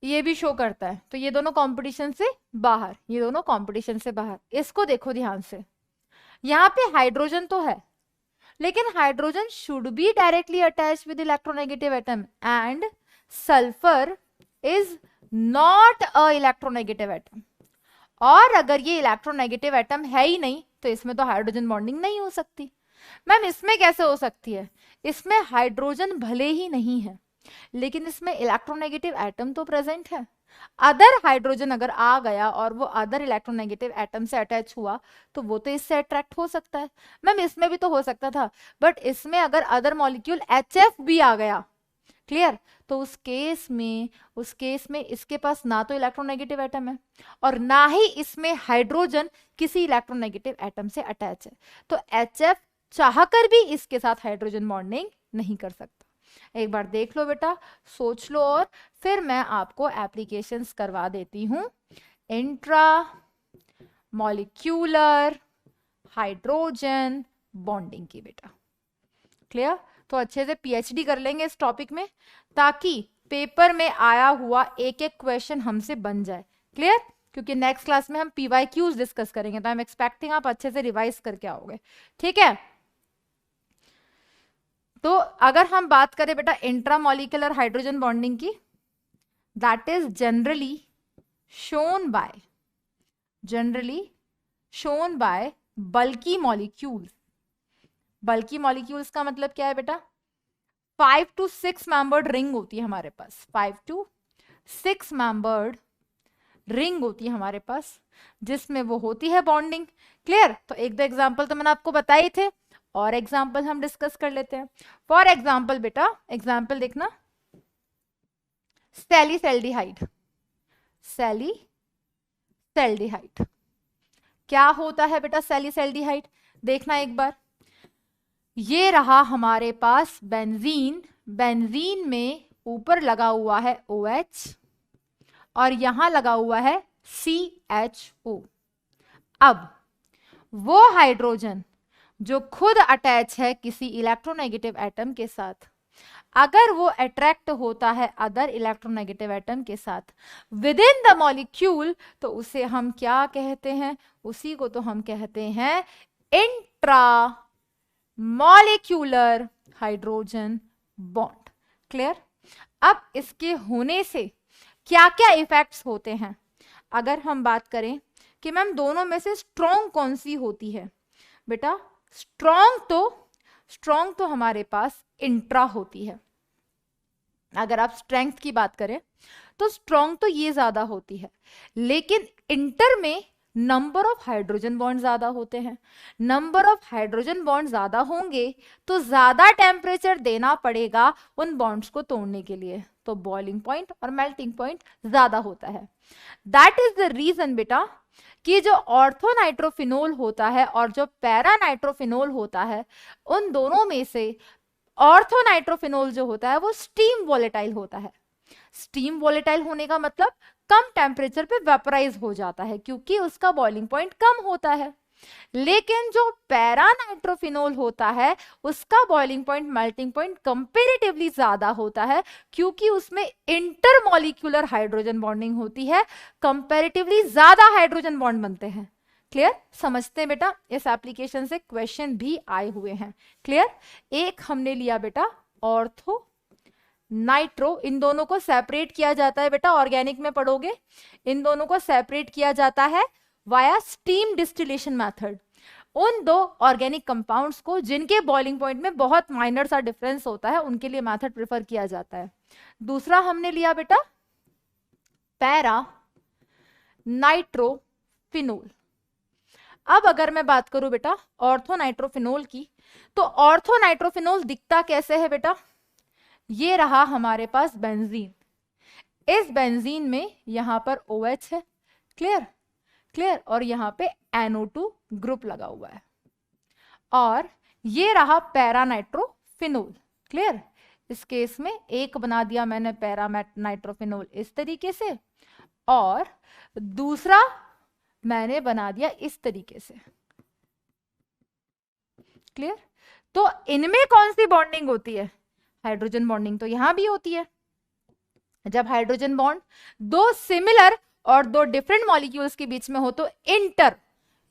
ये भी शो करता है। तो ये दोनों कंपटीशन से बाहर, ये दोनों कंपटीशन से बाहर। इसको देखो ध्यान से, यहाँ पे हाइड्रोजन तो है, लेकिन hydrogen should be directly attached with electronegative atom and sulphur is not a electronegative atom. और अगर ये इलेक्ट्रोनेगेटिव एटम है ही नहीं तो इसमें तो हाइड्रोजन बॉन्डिंग नहीं हो सकती। मैम इसमें कैसे हो सकती है? इसमें हाइड्रोजन भले ही नहीं है, लेकिन इसमें इलेक्ट्रोनेगेटिव एटम तो प्रेजेंट है। अदर हाइड्रोजन अगर आ गया और वो अदर इलेक्ट्रोनेगेटिव एटम से अटैच हुआ तो वो तो इससे अट्रैक्ट हो सकता है। मैम इसमें भी तो हो सकता था, बट इसमें अगर अदर मॉलिक्यूल HF भी आ गया, क्लियर, तो उस केस में इसके पास ना तो इलेक्ट्रोनेगेटिव एटम है और ना ही इसमें हाइड्रोजन किसी इलेक्ट्रोनेगेटिव एटम से अटैच है। तो HF चाहकर भी इसके साथ हाइड्रोजन बॉन्डिंग नहीं कर सकता। एक बार देख लो बेटा, सोच लो, और फिर मैं आपको एप्लीकेशंस करवा देती हूं इंट्रा मॉलिक्यूलर हाइड्रोजन बॉन्डिंग की बेटा। क्लियर? तो अच्छे से PhD कर लेंगे इस टॉपिक में, ताकि पेपर में आया हुआ एक एक क्वेश्चन हमसे बन जाए। क्लियर? क्योंकि नेक्स्ट क्लास में हम PYQs डिस्कस करेंगे, तो आई एम एक्सपेक्टिंग आप अच्छे से रिवाइज करके आओगे। ठीक है? तो अगर हम बात करें बेटा इंट्रामॉलिक्यूलर हाइड्रोजन बॉन्डिंग की, that is generally shown by bulky molecules. Bulky molecules का मतलब क्या है बेटा? 5 to 6 मेंबर्ड रिंग होती है हमारे पास, 5 to 6 मेंबर्ड रिंग होती है हमारे पास, जिसमें वो होती है बॉन्डिंग। क्लियर? तो एक दो एग्जांपल तो मैंने आपको बताए थे, और एग्जाम्पल हम डिस्कस कर लेते हैं। फॉर एग्जाम्पल बेटा, एग्जाम्पल देखना, सैलिसैल्डिहाइड। क्या होता है बेटा सैलिसैल्डिहाइड? देखना एक बार, ये रहा हमारे पास बेंजीन, बेंजीन में ऊपर लगा हुआ है OH और यहां लगा हुआ है CHO। अब वो हाइड्रोजन जो खुद अटैच है किसी इलेक्ट्रोनेगेटिव एटम के साथ, अगर वो अट्रैक्ट होता है अदर इलेक्ट्रोनेगेटिव एटम के साथ विद इन द मॉलिक्यूल, तो उसे हम क्या कहते हैं? उसी को तो हम कहते हैं intra molecular hydrogen bond. Clear? अब इसके होने से क्या क्या इफेक्ट्स होते हैं? अगर हम बात करें कि मैम दोनों में से स्ट्रॉन्ग कौन सी होती है, बेटा स्ट्रॉन्ग तो हमारे पास इंट्रा होती है। अगर आप स्ट्रेंथ की बात करें तो स्ट्रॉन्ग तो ये ज्यादा होती है, लेकिन इंटर में नंबर ऑफ हाइड्रोजन बॉन्ड ज्यादा होते हैं। नंबर ऑफ हाइड्रोजन बॉन्ड ज्यादा होंगे तो ज्यादा टेम्परेचर देना पड़ेगा उन बॉन्ड्स को तोड़ने के लिए, तो बॉइलिंग पॉइंट और मेल्टिंग पॉइंट ज्यादा होता है। दैट इज द रीजन बेटा कि जो ऑर्थोनाइट्रोफिनोल होता है और जो पैरानाइट्रोफिनोल होता है, उन दोनों में से ऑर्थोनाइट्रोफिनोल जो होता है वो स्टीम वॉलेटाइल होता है। स्टीम वॉलेटाइल होने का मतलब कम टेम्परेचर पे वेपराइज हो जाता है क्योंकि उसका बॉइलिंग पॉइंट कम होता है। लेकिन जो पैरानाइट्रोफिनोल होता है उसका boiling point, melting point comparatively ज्यादा होता है क्योंकि उसमें इंटरमॉलिक्यूलर हाइड्रोजन बॉन्डिंग होती है, कंपैरेटिवली ज्यादा हाइड्रोजन बॉन्ड बनते हैं। क्लियर? समझते हैं बेटा? इस एप्लीकेशन से क्वेश्चन भी आए हुए हैं। क्लियर? एक हमने लिया बेटा ऑर्थो नाइट्रो, इन दोनों को सेपरेट किया जाता है बेटा, ऑर्गेनिक में पढ़ोगे, इन दोनों को सेपरेट किया जाता है वाया स्टीम डिस्टिलेशन मेथड। उन दो ऑर्गेनिक कंपाउंड्स को जिनके बॉइलिंग पॉइंट में बहुत माइनर सा डिफरेंस होता है उनके लिए मेथड प्रेफर किया जाता है। दूसरा हमने लिया बेटा पैरा नाइट्रोफिनोल। अब अगर मैं बात करूं बेटा ऑर्थोनाइट्रोफिनोल की, तो ऑर्थोनाइट्रोफिनोल दिखता कैसे है बेटा? ये रहा हमारे पास बेंजीन, इस बेंजीन में यहां पर OH है। क्लियर? और यहां पे NO2 ग्रुप लगा हुआ है, और ये रहा पैरानाइट्रोफिनोल। क्लियर? इस केस में एक बना दिया मैंने पैरानाइट्रोफिनोल इस तरीके से, और दूसरा मैंने बना दिया इस तरीके से। क्लियर? तो इनमें कौन सी बॉन्डिंग होती है? हाइड्रोजन बॉन्डिंग तो यहां भी होती है। जब हाइड्रोजन बॉन्ड दो सिमिलर और दो डिफरेंट मॉलिक्यूल्स के बीच में हो तो इंटर,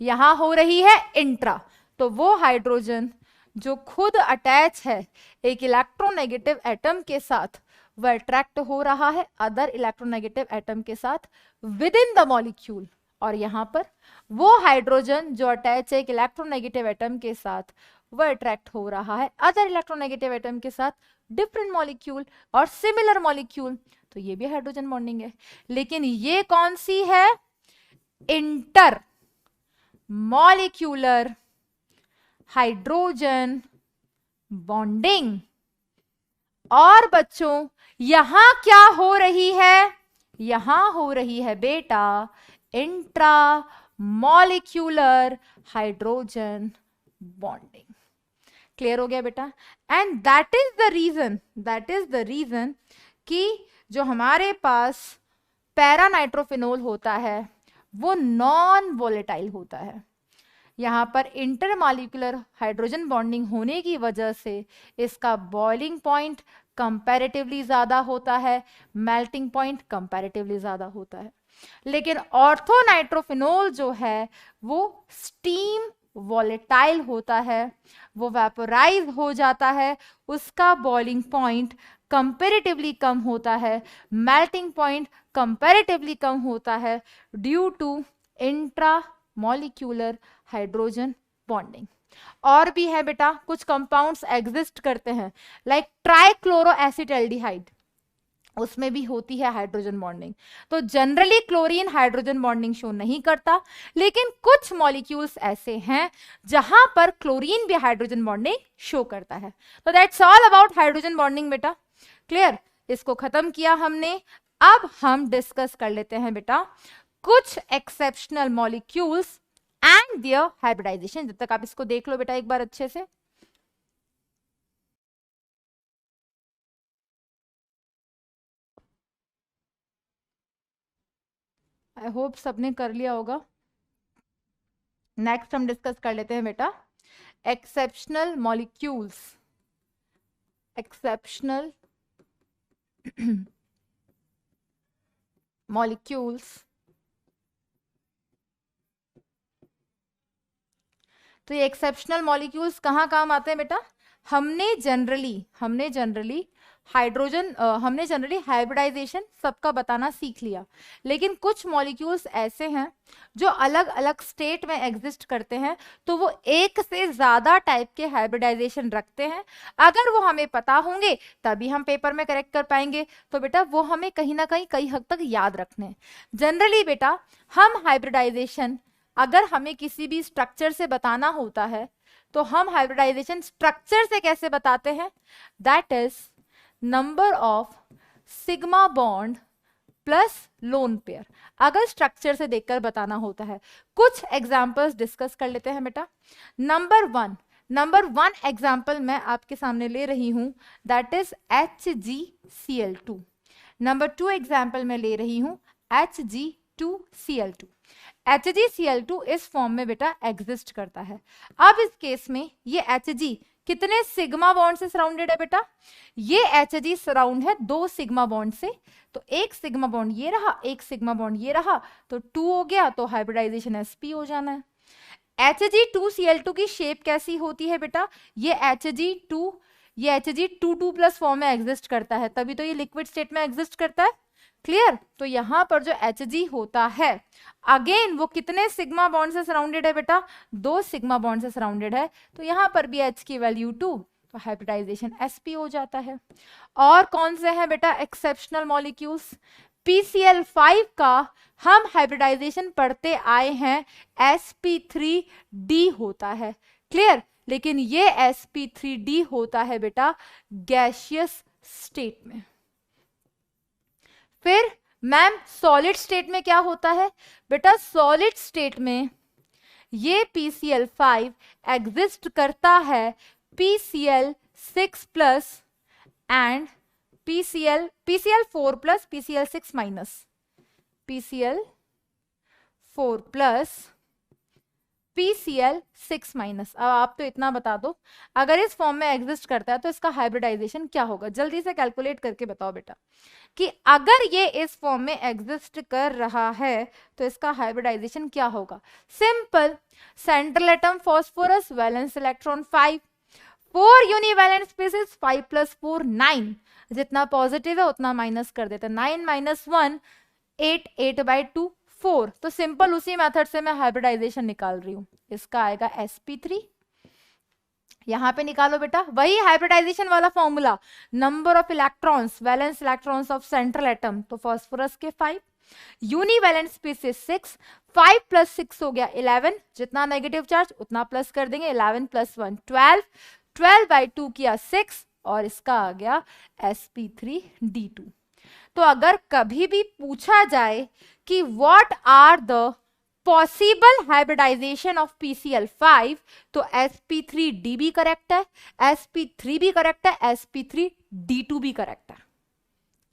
यहां हो रही है इंट्रा, तो वो हाइड्रोजन जो खुद अटैच है एक इलेक्ट्रोनेगेटिव एटम के साथ, वह अट्रैक्ट हो रहा है अदर इलेक्ट्रोनेगेटिव एटम के साथ विद इन द मॉलिक्यूल, और यहां पर वो हाइड्रोजन जो अटैच है एक इलेक्ट्रोनेगेटिव एटम के साथ, वह अट्रैक्ट हो रहा है अदर इलेक्ट्रोनेगेटिव एटम के साथ डिफरेंट मॉलिक्यूल और सिमिलर मॉलिक्यूल, तो ये भी हाइड्रोजन बॉन्डिंग है। लेकिन ये कौन सी है? Inter molecular hydrogen bonding. और बच्चों यहां क्या हो रही है? यहां हो रही है बेटा intramolecular hydrogen bonding. Clear हो गया बेटा? And that is the reason कि जो हमारे पास पैरानाइट्रोफिनोल होता है वो नॉन वोलेटाइल होता है। यहां पर इंटरमॉलिक्यूलर हाइड्रोजन बॉन्डिंग होने की वजह से इसका बॉइलिंग पॉइंट कंपैरेटिवली ज्यादा होता है, मेल्टिंग पॉइंट कंपैरेटिवली ज्यादा होता है। लेकिन ऑर्थोनाइट्रोफिनोल जो है वो स्टीम वॉलेटाइल होता है, वो वेपोराइज हो जाता है, उसका बॉइलिंग पॉइंट कंपैरेटिवली कम होता है, मेल्टिंग पॉइंट कंपैरेटिवली कम होता है due to intramolecular hydrogen bonding. और भी है बेटा, कुछ कंपाउंड्स एग्जिस्ट करते हैं लाइक ट्राइक्लोरो एसिटाल्डिहाइड, उसमें भी होती है हाइड्रोजन बॉन्डिंग। तो generally chlorine hydrogen bonding show नहीं करता, लेकिन कुछ मॉलिक्यूल्स ऐसे हैं जहां पर क्लोरीन भी हाइड्रोजन बॉन्डिंग शो करता है। तो that's all about hydrogen bonding बेटा। क्लियर? इसको खत्म किया हमने। अब हम डिस्कस कर लेते हैं बेटा कुछ exceptional molecules and their hybridisation. जब तक आप इसको देख लो बेटा एक बार अच्छे से। आई होप सबने कर लिया होगा। नेक्स्ट हम डिस्कस कर लेते हैं बेटा एक्सेप्शनल मॉलिक्यूल्स एक्सेप्शनल मॉलिक्यूल्स। तो ये एक्सेप्शनल मॉलिक्यूल्स कहाँ काम आते हैं बेटा? हमने जनरली हाइब्रिडाइजेशन सबका बताना सीख लिया, लेकिन कुछ मॉलिक्यूल्स ऐसे हैं जो अलग अलग स्टेट में एग्जिस्ट करते हैं, तो वो एक से ज्यादा टाइप के हाइब्रिडाइजेशन रखते हैं। अगर वो हमें पता होंगे तभी हम पेपर में करेक्ट कर पाएंगे, तो बेटा वो हमें कहीं ना कहीं कई हद तक याद रखने हैं। जनरली बेटा हम हाइब्रिडाइजेशन अगर हमें किसी भी स्ट्रक्चर से बताना होता है तो हम हाइब्रिडाइजेशन स्ट्रक्चर से कैसे बताते हैं? That is number of sigma bond plus lone pair. अगर स्ट्रक्चर से देखकर बताना होता है, कुछ एग्जांपल्स डिस्कस कर लेते हैं बेटा। नंबर वन एग्जांपल मैं आपके सामने ले रही हूं, that is HgCl2। Number 2 example मैं ले रही हूं Hg2Cl2। HgCl2 इस फॉर्म में बेटा एग्जिस्ट करता है। अब इस केस में ये Hg कितने सिग्मा बॉन्ड से सराउंडेड है बेटा? ये Hg सराउंड है 2 सिग्मा बॉन्ड से, तो एक सिग्मा बॉन्ड ये रहा, एक सिग्मा बॉन्ड ये रहा, तो 2 हो गया, तो हाइब्रिडाइजेशन sp हो जाना है। Hg2Cl2 की शेप कैसी होती है बेटा? ये Hg2 प्लस फॉर्म में एग्जिस्ट करता है, तभी तो ये लिक्विड स्टेट में एग्जिस्ट करता है। क्लियर? तो यहां पर जो Hg होता है, अगेन वो कितने सिग्मा बॉन्ड से सराउंडेड है बेटा? 2 सिग्मा बॉन्ड से सराउंडेड है, तो यहां पर भी H की वैल्यू 2, तो हाइब्रिडाइजेशन sp हो जाता है। और कौन से हैं बेटा एक्सेप्शनल मॉलिक्यूल्स? PCl5 का हम हाइब्रिडाइजेशन पढ़ते आए हैं, sp3d होता है। क्लियर? लेकिन ये sp3d होता है बेटा गैसियस स्टेट में। फिर मैम सॉलिड स्टेट में क्या होता है बेटा? सॉलिड स्टेट में ये PCl5 एग्जिस्ट करता है PCl6 plus and PCl4 plus PCl6 minus, PCl4 plus PCl6 minus. अब आप तो इतना बता दो, अगर इस फॉर्म में एग्जिस्ट करता है तो इसका हाइब्रिडाइजेशन क्या होगा? जल्दी से कैलकुलेट करके बताओ बेटा कि अगर ये इस फॉर्म में एग्जिस्ट कर रहा है तो इसका हाइब्रिडाइजेशन क्या होगा? Simple, central atom phosphorus, valence electron 5, 4 univalent species, 5 plus 4 9, जितना पॉजिटिव है उतना माइनस कर देते हैं, 9 माइनस 1 8, 8/2 4। तो सिंपल उसी मेथड से मैं हाइब्रिडाइजेशन निकाल रही हूं, इसका आएगा sp3। यहां पे निकालो बेटा वही हाइब्रिडाइजेशन वाला formula, number of electrons, valence electrons of central atom, तो फास्फोरस के 5, यूनिवैलेंट स्पीसीज 6, 5 प्लस 6 हो गया 11, जितना नेगेटिव चार्ज उतना प्लस कर देंगे, 11 प्लस 1 12, 12/2 किया 6, और इसका आ गया sp3d2। तो अगर कभी भी पूछा जाए कि what are the possible hybridisation of PCl5, तो sp3d भी करेक्ट है, sp3 भी करेक्ट है, sp3d2 भी करेक्ट है।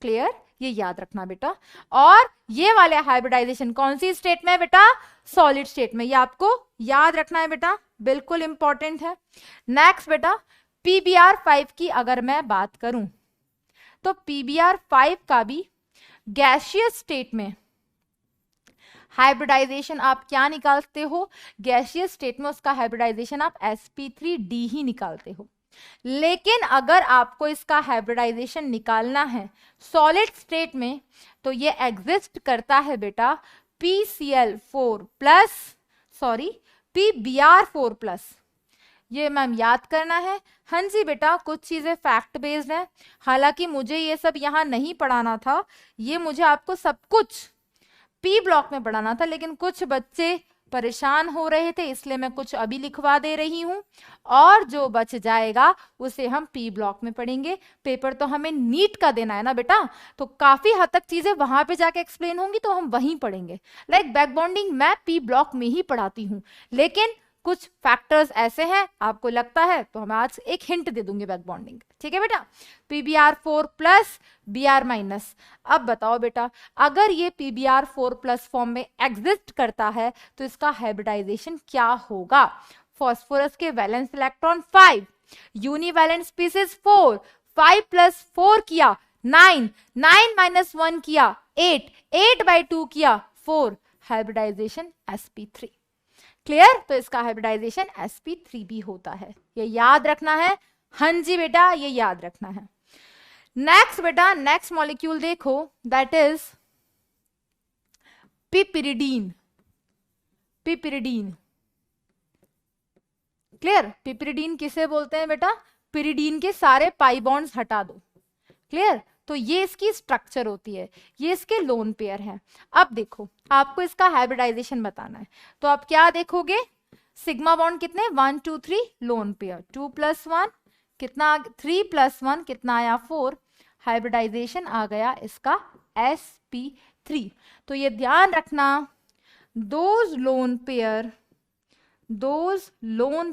क्लियर? ये याद रखना बेटा। और ये वाले हाइब्रिडाइजेशन कौन सी स्टेट में है बेटा? सॉलिड स्टेट में, ये आपको याद रखना है बेटा, बिल्कुल इंपॉर्टेंट है। नेक्स्ट बेटा PBr5 की अगर मैं बात करूं तो PBr5 का भी गैसियस स्टेट में हाइब्रिडाइजेशन आप क्या निकालते हो? गैसियस स्टेट में उसका हाइब्रिडाइजेशन आप sp3d ही निकालते हो। लेकिन अगर आपको इसका हाइब्रिडाइजेशन निकालना है सॉलिड स्टेट में, तो ये एग्जिस्ट करता है बेटा PCl4 plus, sorry PBr4 plus. ये मैम याद करना है। हाँ जी बेटा, कुछ चीजें फैक्ट बेस्ड है, हालांकि मुझे ये सब यहाँ नहीं पढ़ाना था, ये मुझे आपको सब कुछ पी ब्लॉक में पढ़ाना था, लेकिन कुछ बच्चे परेशान हो रहे थे इसलिए मैं कुछ अभी लिखवा दे रही हूं, और जो बच जाएगा उसे हम पी ब्लॉक में पढ़ेंगे। पेपर तो हमें नीट का देना है ना बेटा, तो काफी हद तक चीजें वहां पे जाके एक्सप्लेन होंगी, तो हम वहीं पढ़ेंगे। लाइक बैक बॉन्डिंग मैं पी ब्लॉक में ही पढ़ाती हूँ, लेकिन कुछ फैक्टर्स ऐसे हैं आपको लगता है तो हम आज एक हिंट दे दूंगी बैक बॉन्डिंग। ठीक है बेटा, PBr4 प्लस Br माइनस। अब बताओ बेटा, अगर ये PBr4 प्लस फॉर्म में एग्जिस्ट करता है तो इसका हाइब्रिडाइजेशन क्या होगा? फास्फोरस के वैलेंस इलेक्ट्रॉन 5, यूनिवैलेंट स्पीसीज 4, 5 प्लस 4 किया 9, 9 माइनस 1 किया 8, 8 बाई 2 किया 4, हाइब्रिडाइजेशन sp3। क्लियर? तो इसका हाइब्रिडाइजेशन sp3 भी होता है, ये याद रखना है। हाँ जी बेटा, ये याद रखना है। नेक्स्ट बेटा, नेक्स्ट मॉलिक्यूल देखो, दैट इज पिपिरिडीन। पिपिरिडीन, क्लियर? पिपिरिडीन किसे बोलते हैं बेटा? पिरिडीन के सारे पाई बॉन्ड्स हटा दो। क्लियर? तो ये इसकी स्ट्रक्चर होती है, ये इसके लोन पेयर है। अब देखो, आपको इसका हाइब्रिडाइजेशन बताना है, तो आप क्या देखोगे? सिग्मा बॉन्ड कितने? 1 2 3 लोन पेयर, 2 + 1 कितना? 3 + 1 कितना आया? 4। हाइब्रिडाइजेशन आ गया इसका sp3। तो ये ध्यान रखना, दोज लोन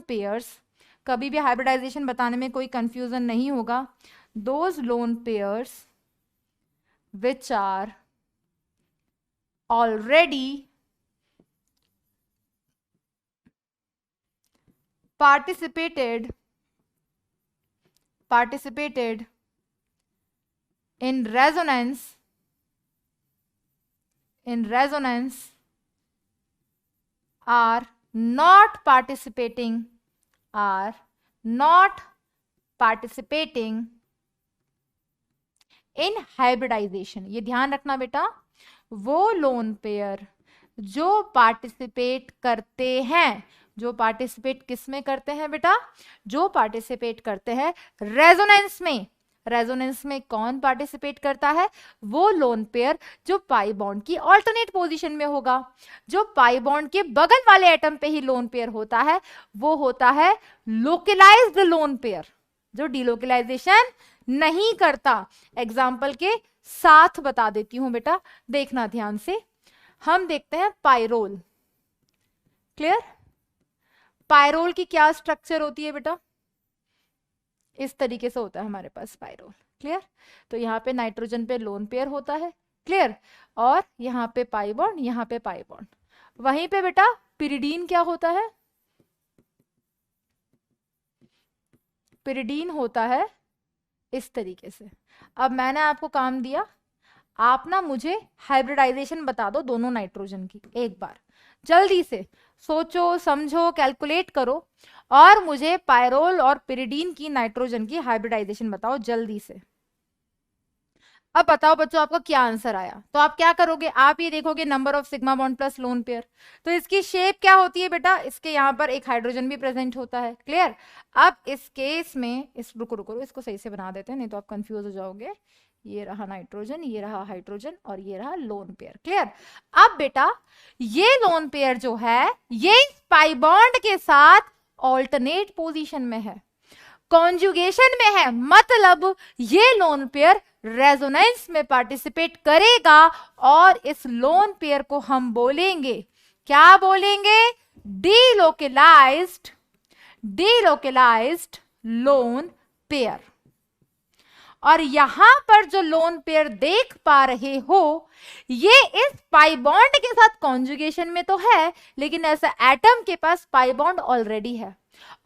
पेयर्स, कभी भी हाइब्रिडाइजेशन बताने में कोई कंफ्यूजन नहीं होगा। Those lone pairs which are already participated in resonance are not participating in hybridisation. ये ध्यान रखना बेटा, वो लोन पेयर जो पार्टिसिपेट करते हैं, जो पार्टिसिपेट किस में करते हैं बेटा? जो पार्टिसिपेट करते हैं रेजोनेंस में। रेजोनेंस में कौन पार्टिसिपेट करता है? वो लोन पेयर जो पाई बॉन्ड की ऑल्टरनेट पोजीशन में होगा। जो पाई बॉन्ड के बगल वाले एटम पे ही लोन पेयर होता है, वो होता है लोकलाइज्ड लोन पेयर, जो डिलोकलाइजेशन नहीं करता। एग्जाम्पल के साथ बता देती हूं बेटा, देखना ध्यान से। हम देखते हैं पायरोल। क्लियर? पायरोल की क्या स्ट्रक्चर होती है बेटा? इस तरीके से होता है हमारे पास पायरोल। क्लियर? तो यहाँ पे नाइट्रोजन पे लोन पेयर होता है। क्लियर? और यहाँ पे पाई बॉन्ड, यहाँ पे पाई बॉन्ड। वहीं पे बेटा पिरिडीन क्या होता है? पिरिडीन होता है इस तरीके से। अब मैंने आपको काम दिया, आप ना मुझे हाइब्रिडाइजेशन बता दो दोनों नाइट्रोजन की। एक बार जल्दी से सोचो, समझो, कैलकुलेट करो और मुझे पायरोल और पिरिडीन की नाइट्रोजन की हाइब्रिडाइजेशन बताओ जल्दी से। अब बताओ बच्चों, आपका क्या आंसर आया? तो आप क्या करोगे? आप ये देखोगे number of sigma bond plus lone pair. तो इसकी शेप क्या होती है बेटा? इसके यहाँ पर एक हाइड्रोजन भी प्रेजेंट होता है। क्लियर? अब इस केस में रुको इसको सही से बना देते हैं, नहीं तो आप कंफ्यूज हो जाओगे। ये रहा नाइट्रोजन, ये रहा हाइड्रोजन और ये रहा लोन पेयर। क्लियर? अब बेटा ये लोन पेयर जो है ये पाई बॉन्ड के साथ ऑल्टरनेट पोजीशन में है, कॉन्जुगेशन में है, मतलब ये लोन पेयर रेजोनेंस में पार्टिसिपेट करेगा और इस लोन पेयर को हम बोलेंगे, क्या बोलेंगे? Delocalised lone pair. और यहां पर जो लोन पेयर देख पा रहे हो, ये इस पाई बॉन्ड के साथ कॉन्जुगेशन में तो है, लेकिन ऐसा एटम के पास पाई बॉन्ड ऑलरेडी है।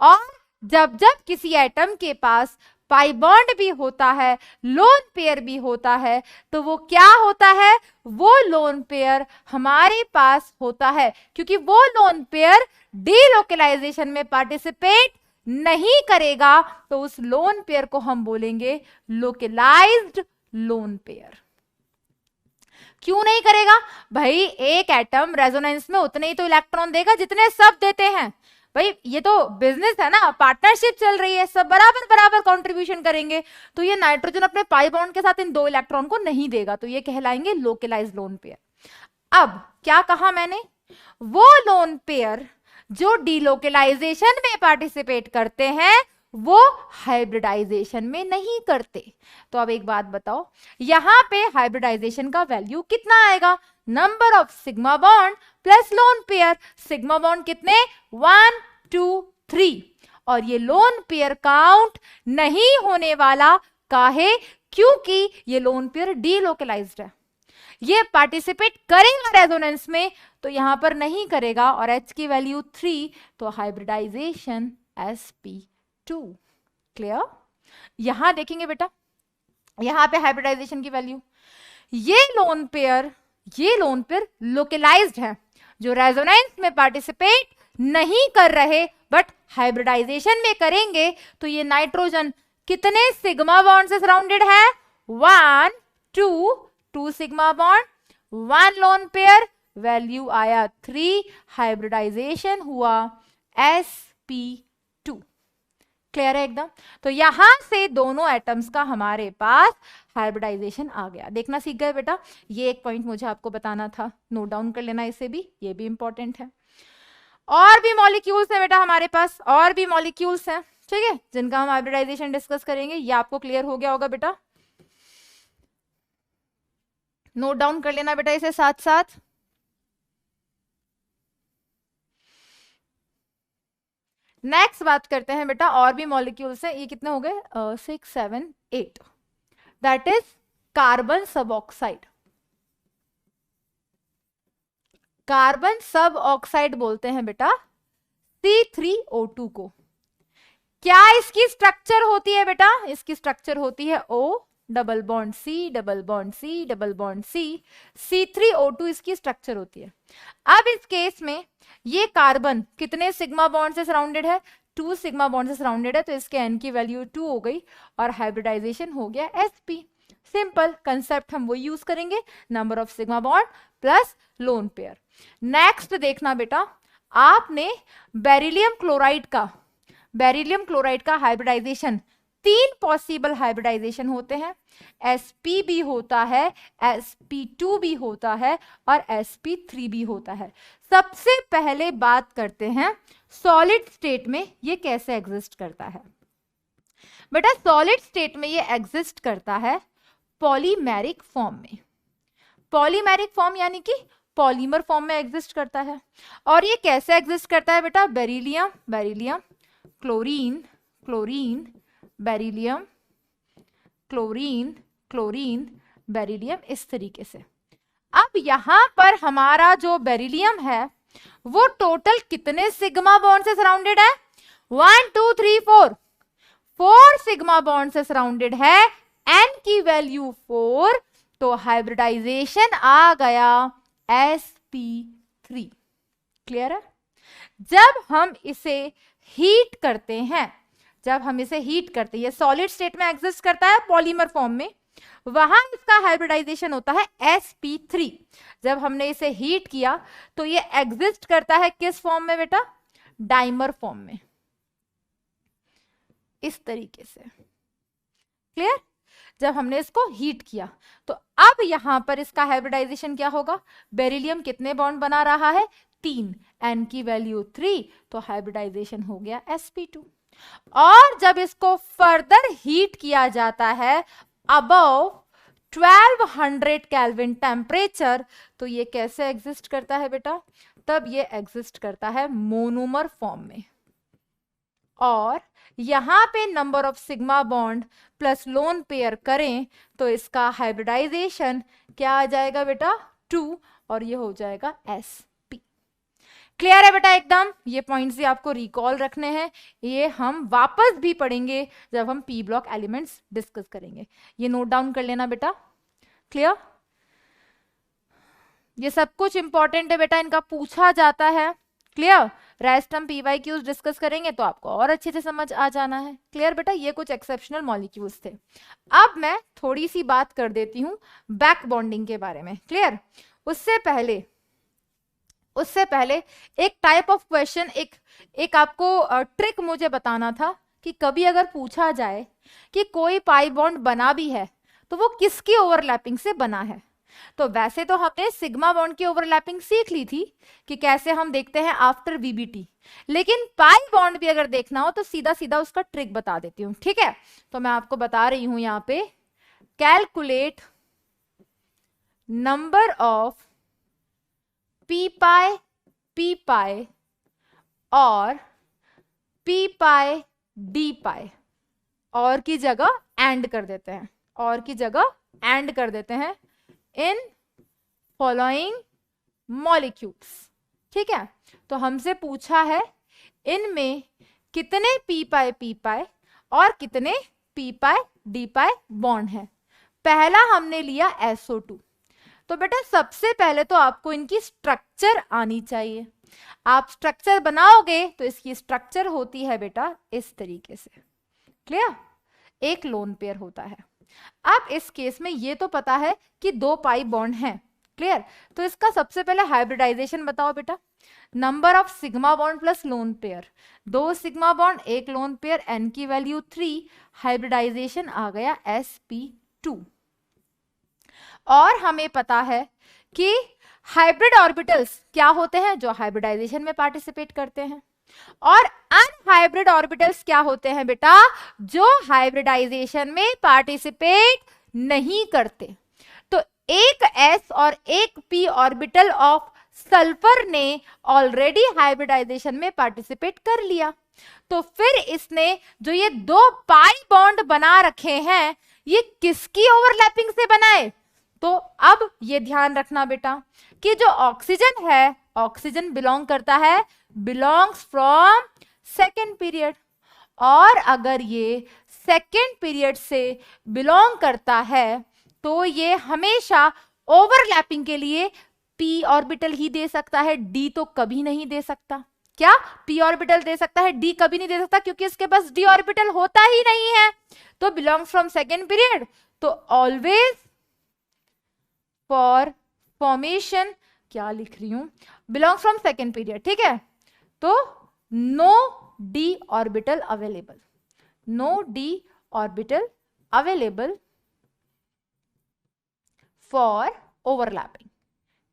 और जब जब किसी एटम के पास पाई बॉन्ड भी होता है, लोन पेयर भी होता है, तो वो क्या होता है? वो लोन पेयर हमारे पास होता है, क्योंकि वो लोन पेयर डीलोकलाइजेशन में पार्टिसिपेट नहीं करेगा, तो उस लोन पेयर को हम बोलेंगे लोकलाइज्ड लोन पेयर। क्यों नहीं करेगा? भाई एक एटम रेजोनेंस में उतने ही तो इलेक्ट्रॉन देगा जितने सब देते हैं। भाई ये तो बिजनेस है ना, पार्टनरशिप चल रही है, सब बराबर बराबर कंट्रीब्यूशन करेंगे। तो ये नाइट्रोजन अपने पाई बॉन्ड के साथ इन 2 इलेक्ट्रॉन को नहीं देगा, तो ये कहलाएंगे लोकलाइज्ड लोन पेयर। अब क्या कहा मैंने? वो लोन पेयर जो डीलोकलाइजेशन में पार्टिसिपेट करते हैं, वो हाइब्रिडाइजेशन में नहीं करते। तो अब एक बात बताओ, यहां पे हाइब्रिडाइजेशन का वैल्यू कितना आएगा? Number of sigma bond plus lone pair. Sigma bond कितने? 1 2 3। और ये लोन पेयर काउंट नहीं होने वाला, काहे? क्योंकि ये लोन पेयर डीलोकलाइज्ड है, ये पार्टिसिपेट करेगा रेजोनेंस में, तो यहां पर नहीं करेगा। और H की वैल्यू 3, तो हाइब्रिडाइजेशन sp2। क्लियर? यहां देखेंगे बेटा, यहाँ पे हाइब्रिडाइजेशन की वैल्यू, ये लोन पेयर लोकलाइज्ड है, जो रेजोनेंस में पार्टिसिपेट नहीं कर रहे बट हाइब्रिडाइजेशन में करेंगे, तो ये नाइट्रोजन कितने सिग्मा बॉन्ड से सराउंडेड है, 1 2 sigma bond, 1 lone pair, value आया 3, हाइब्रिडाइजेशन हुआ sp2। क्लियर है एकदम। तो यहां से दोनों एटम्स का हमारे पास हाइब्रिडाइजेशन आ गया। देखना सीख गए बेटा, ये एक पॉइंट मुझे आपको बताना था, नोट डाउन कर लेना इसे भी, ये भी इंपॉर्टेंट है। और भी मॉलिक्यूल्स हैं बेटा हमारे पास, और भी मॉलिक्यूल्स हैं, ठीक है, जिनका हम हाइब्रिडाइजेशन डिस्कस करेंगे। ये आपको क्लियर हो गया होगा बेटा, नोट डाउन कर लेना बेटा इसे साथ साथ। नेक्स्ट बात करते हैं बेटा, और भी मॉलिक्यूल्स हैं, ये कितने हो गए, 6 7 8, दैट इज कार्बन सब ऑक्साइड। कार्बन सब ऑक्साइड बोलते हैं बेटा C3O2 को। क्या इसकी स्ट्रक्चर होती है बेटा, इसकी स्ट्रक्चर होती है O double bond C double bond C double bond C, C3O2 इसकी स्ट्रक्चर होती है। अब इस केस में ये कार्बन कितने सिग्मा बॉन्ड से सराउंडेड है, 2 सिग्मा बॉन्ड से सराउंडेड है, तो इसके n की वैल्यू 2 हो गई और हाइब्रिडाइजेशन हो गया sp। सिंपल कंसेप्ट हम वो यूज करेंगे, number of sigma bond plus lone pair. Next देखना बेटा, आपने बेरिलियम क्लोराइड का हाइब्रिडाइजेशन, 3 पॉसिबल हाइब्रिडाइजेशन होते हैं, sp भी होता है, sp2 भी होता है और sp3 भी होता है। सबसे पहले बात करते हैं सॉलिड स्टेट में ये कैसे एग्जिस्ट करता है। बेटा सॉलिड स्टेट में ये एग्जिस्ट करता है पॉलीमेरिक फॉर्म में। पॉलीमेरिक फॉर्म यानी कि पॉलीमर फॉर्म में एग्जिस्ट करता है। और ये कैसे एग्जिस्ट करता है बेटा, beryllium chlorine beryllium chlorine beryllium, इस तरीके से। अब यहां पर हमारा जो बेरिलियम है वो टोटल कितने सिग्मा बॉन्ड से सराउंडेड है, 1 2 3 4 सिग्मा बॉन्ड से सराउंडेड है, n की वैल्यू 4, तो हाइब्रिडाइजेशन आ गया sp3। क्लियर है। जब हम इसे हीट करते हैं, ये सॉलिड स्टेट में एग्जिस्ट करता है पॉलीमर फॉर्म में, वहां इसका हाइब्रिडाइजेशन होता है sp3। जब हमने इसे हीट किया तो ये एग्जिस्ट करता है किस फॉर्म में बेटा, डाइमर फॉर्म में, इस तरीके से। क्लियर। जब हमने इसको हीट किया तो अब यहां पर इसका हाइब्रिडाइजेशन क्या होगा, बेरिलियम कितने बॉन्ड बना रहा है, 3, n की वैल्यू 3, तो हाइब्रिडाइजेशन हो गया sp2। और जब इसको फर्दर हीट किया जाता है अबव 1200 केल्विन टेम्परेचर, तो ये कैसे एग्जिस्ट करता है बेटा, तब ये एग्जिस्ट करता है मोनोमर फॉर्म में। और यहां पे number of sigma bond plus lone pair करें तो इसका हाइब्रिडाइजेशन क्या आ जाएगा बेटा, 2, और ये हो जाएगा sp। क्लियर है बेटा एकदम। ये पॉइंट्स भी आपको रिकॉल रखने हैं, ये हम वापस भी पढ़ेंगे जब हम p ब्लॉक एलिमेंट्स डिस्कस करेंगे। ये नोट डाउन कर लेना बेटा। क्लियर। ये सब कुछ इंपॉर्टेंट है बेटा, इनका पूछा जाता है। क्लियर। रेस्ट हम PYQs डिस्कस करेंगे तो आपको और अच्छे से समझ आ जाना है। क्लियर बेटा। ये कुछ एक्सेप्शनल मॉलिक्यूल्स थे। अब मैं थोड़ी सी बात कर देती हूं बैक बॉन्डिंग के बारे में। क्लियर। उससे पहले एक टाइप ऑफ क्वेश्चन, एक आपको ट्रिक मुझे बताना था कि कभी अगर पूछा जाए कि कोई पाई बॉन्ड बना भी है तो वो किसकी ओवरलैपिंग से बना है। तो वैसे तो हमने सिग्मा बॉन्ड की ओवरलैपिंग सीख ली थी कि कैसे हम देखते हैं आफ्टर VBT, लेकिन पाई बॉन्ड भी अगर देखना हो तो सीधा सीधा उसका ट्रिक बता देती हूं। ठीक है, तो मैं आपको बता रही हूं यहां पे, कैलकुलेट नंबर ऑफ p पाई और p पाई d पाई, और की जगह एंड कर देते हैं, इन फॉलोइंग मॉलिक्यूल्स। ठीक है, तो हमसे पूछा है इनमें कितने p पाई और कितने p पाई d पाई बॉन्ड है। पहला हमने लिया SO2। तो बेटा सबसे पहले तो आपको इनकी स्ट्रक्चर आनी चाहिए। आप स्ट्रक्चर बनाओगे तो इसकी स्ट्रक्चर होती है बेटा इस तरीके से, क्लियर, एक लोन पेयर होता है। अब इस केस में ये तो पता है कि 2 पाई बॉन्ड हैं, क्लियर। तो इसका सबसे पहले हाइब्रिडाइजेशन बताओ बेटा। Number of sigma bond plus lone pair, 2 sigma bond 1 lone pair, n की वैल्यू 3, हाइब्रिडाइजेशन आ गया sp2। और हमें पता है कि हाइब्रिड ऑर्बिटल्स क्या होते हैं, जो हाइब्रिडाइजेशन में पार्टिसिपेट करते हैं, और अनहाइब्रिड ऑर्बिटल्स क्या होते हैं बेटा, जो हाइब्रिडाइजेशन में पार्टिसिपेट नहीं करते। तो एक s और एक p ऑर्बिटल ऑफ सल्फर ने ऑलरेडी हाइब्रिडाइजेशन में पार्टिसिपेट कर लिया। तो फिर इसने जो ये 2 पाई बॉन्ड बना रखे हैं, ये किसकी ओवरलैपिंग से बनाए। तो अब ये ध्यान रखना बेटा कि जो ऑक्सीजन है, oxygen belongs from second period, और अगर ये सेकेंड पीरियड से बिलोंग करता है तो ये हमेशा ओवरलैपिंग के लिए p ऑर्बिटल ही दे सकता है, d तो कभी नहीं दे सकता। क्या p ऑर्बिटल दे सकता है, d कभी नहीं दे सकता, क्योंकि इसके पास d ऑर्बिटल होता ही नहीं है। तो बिलोंग्स फ्रॉम सेकेंड पीरियड, तो ऑलवेज फॉर फॉर्मेशन, क्या लिख रही हूं, बिलोंग्स फ्रॉम सेकेंड पीरियड, ठीक है। तो no d orbital available, no d orbital available for overlapping,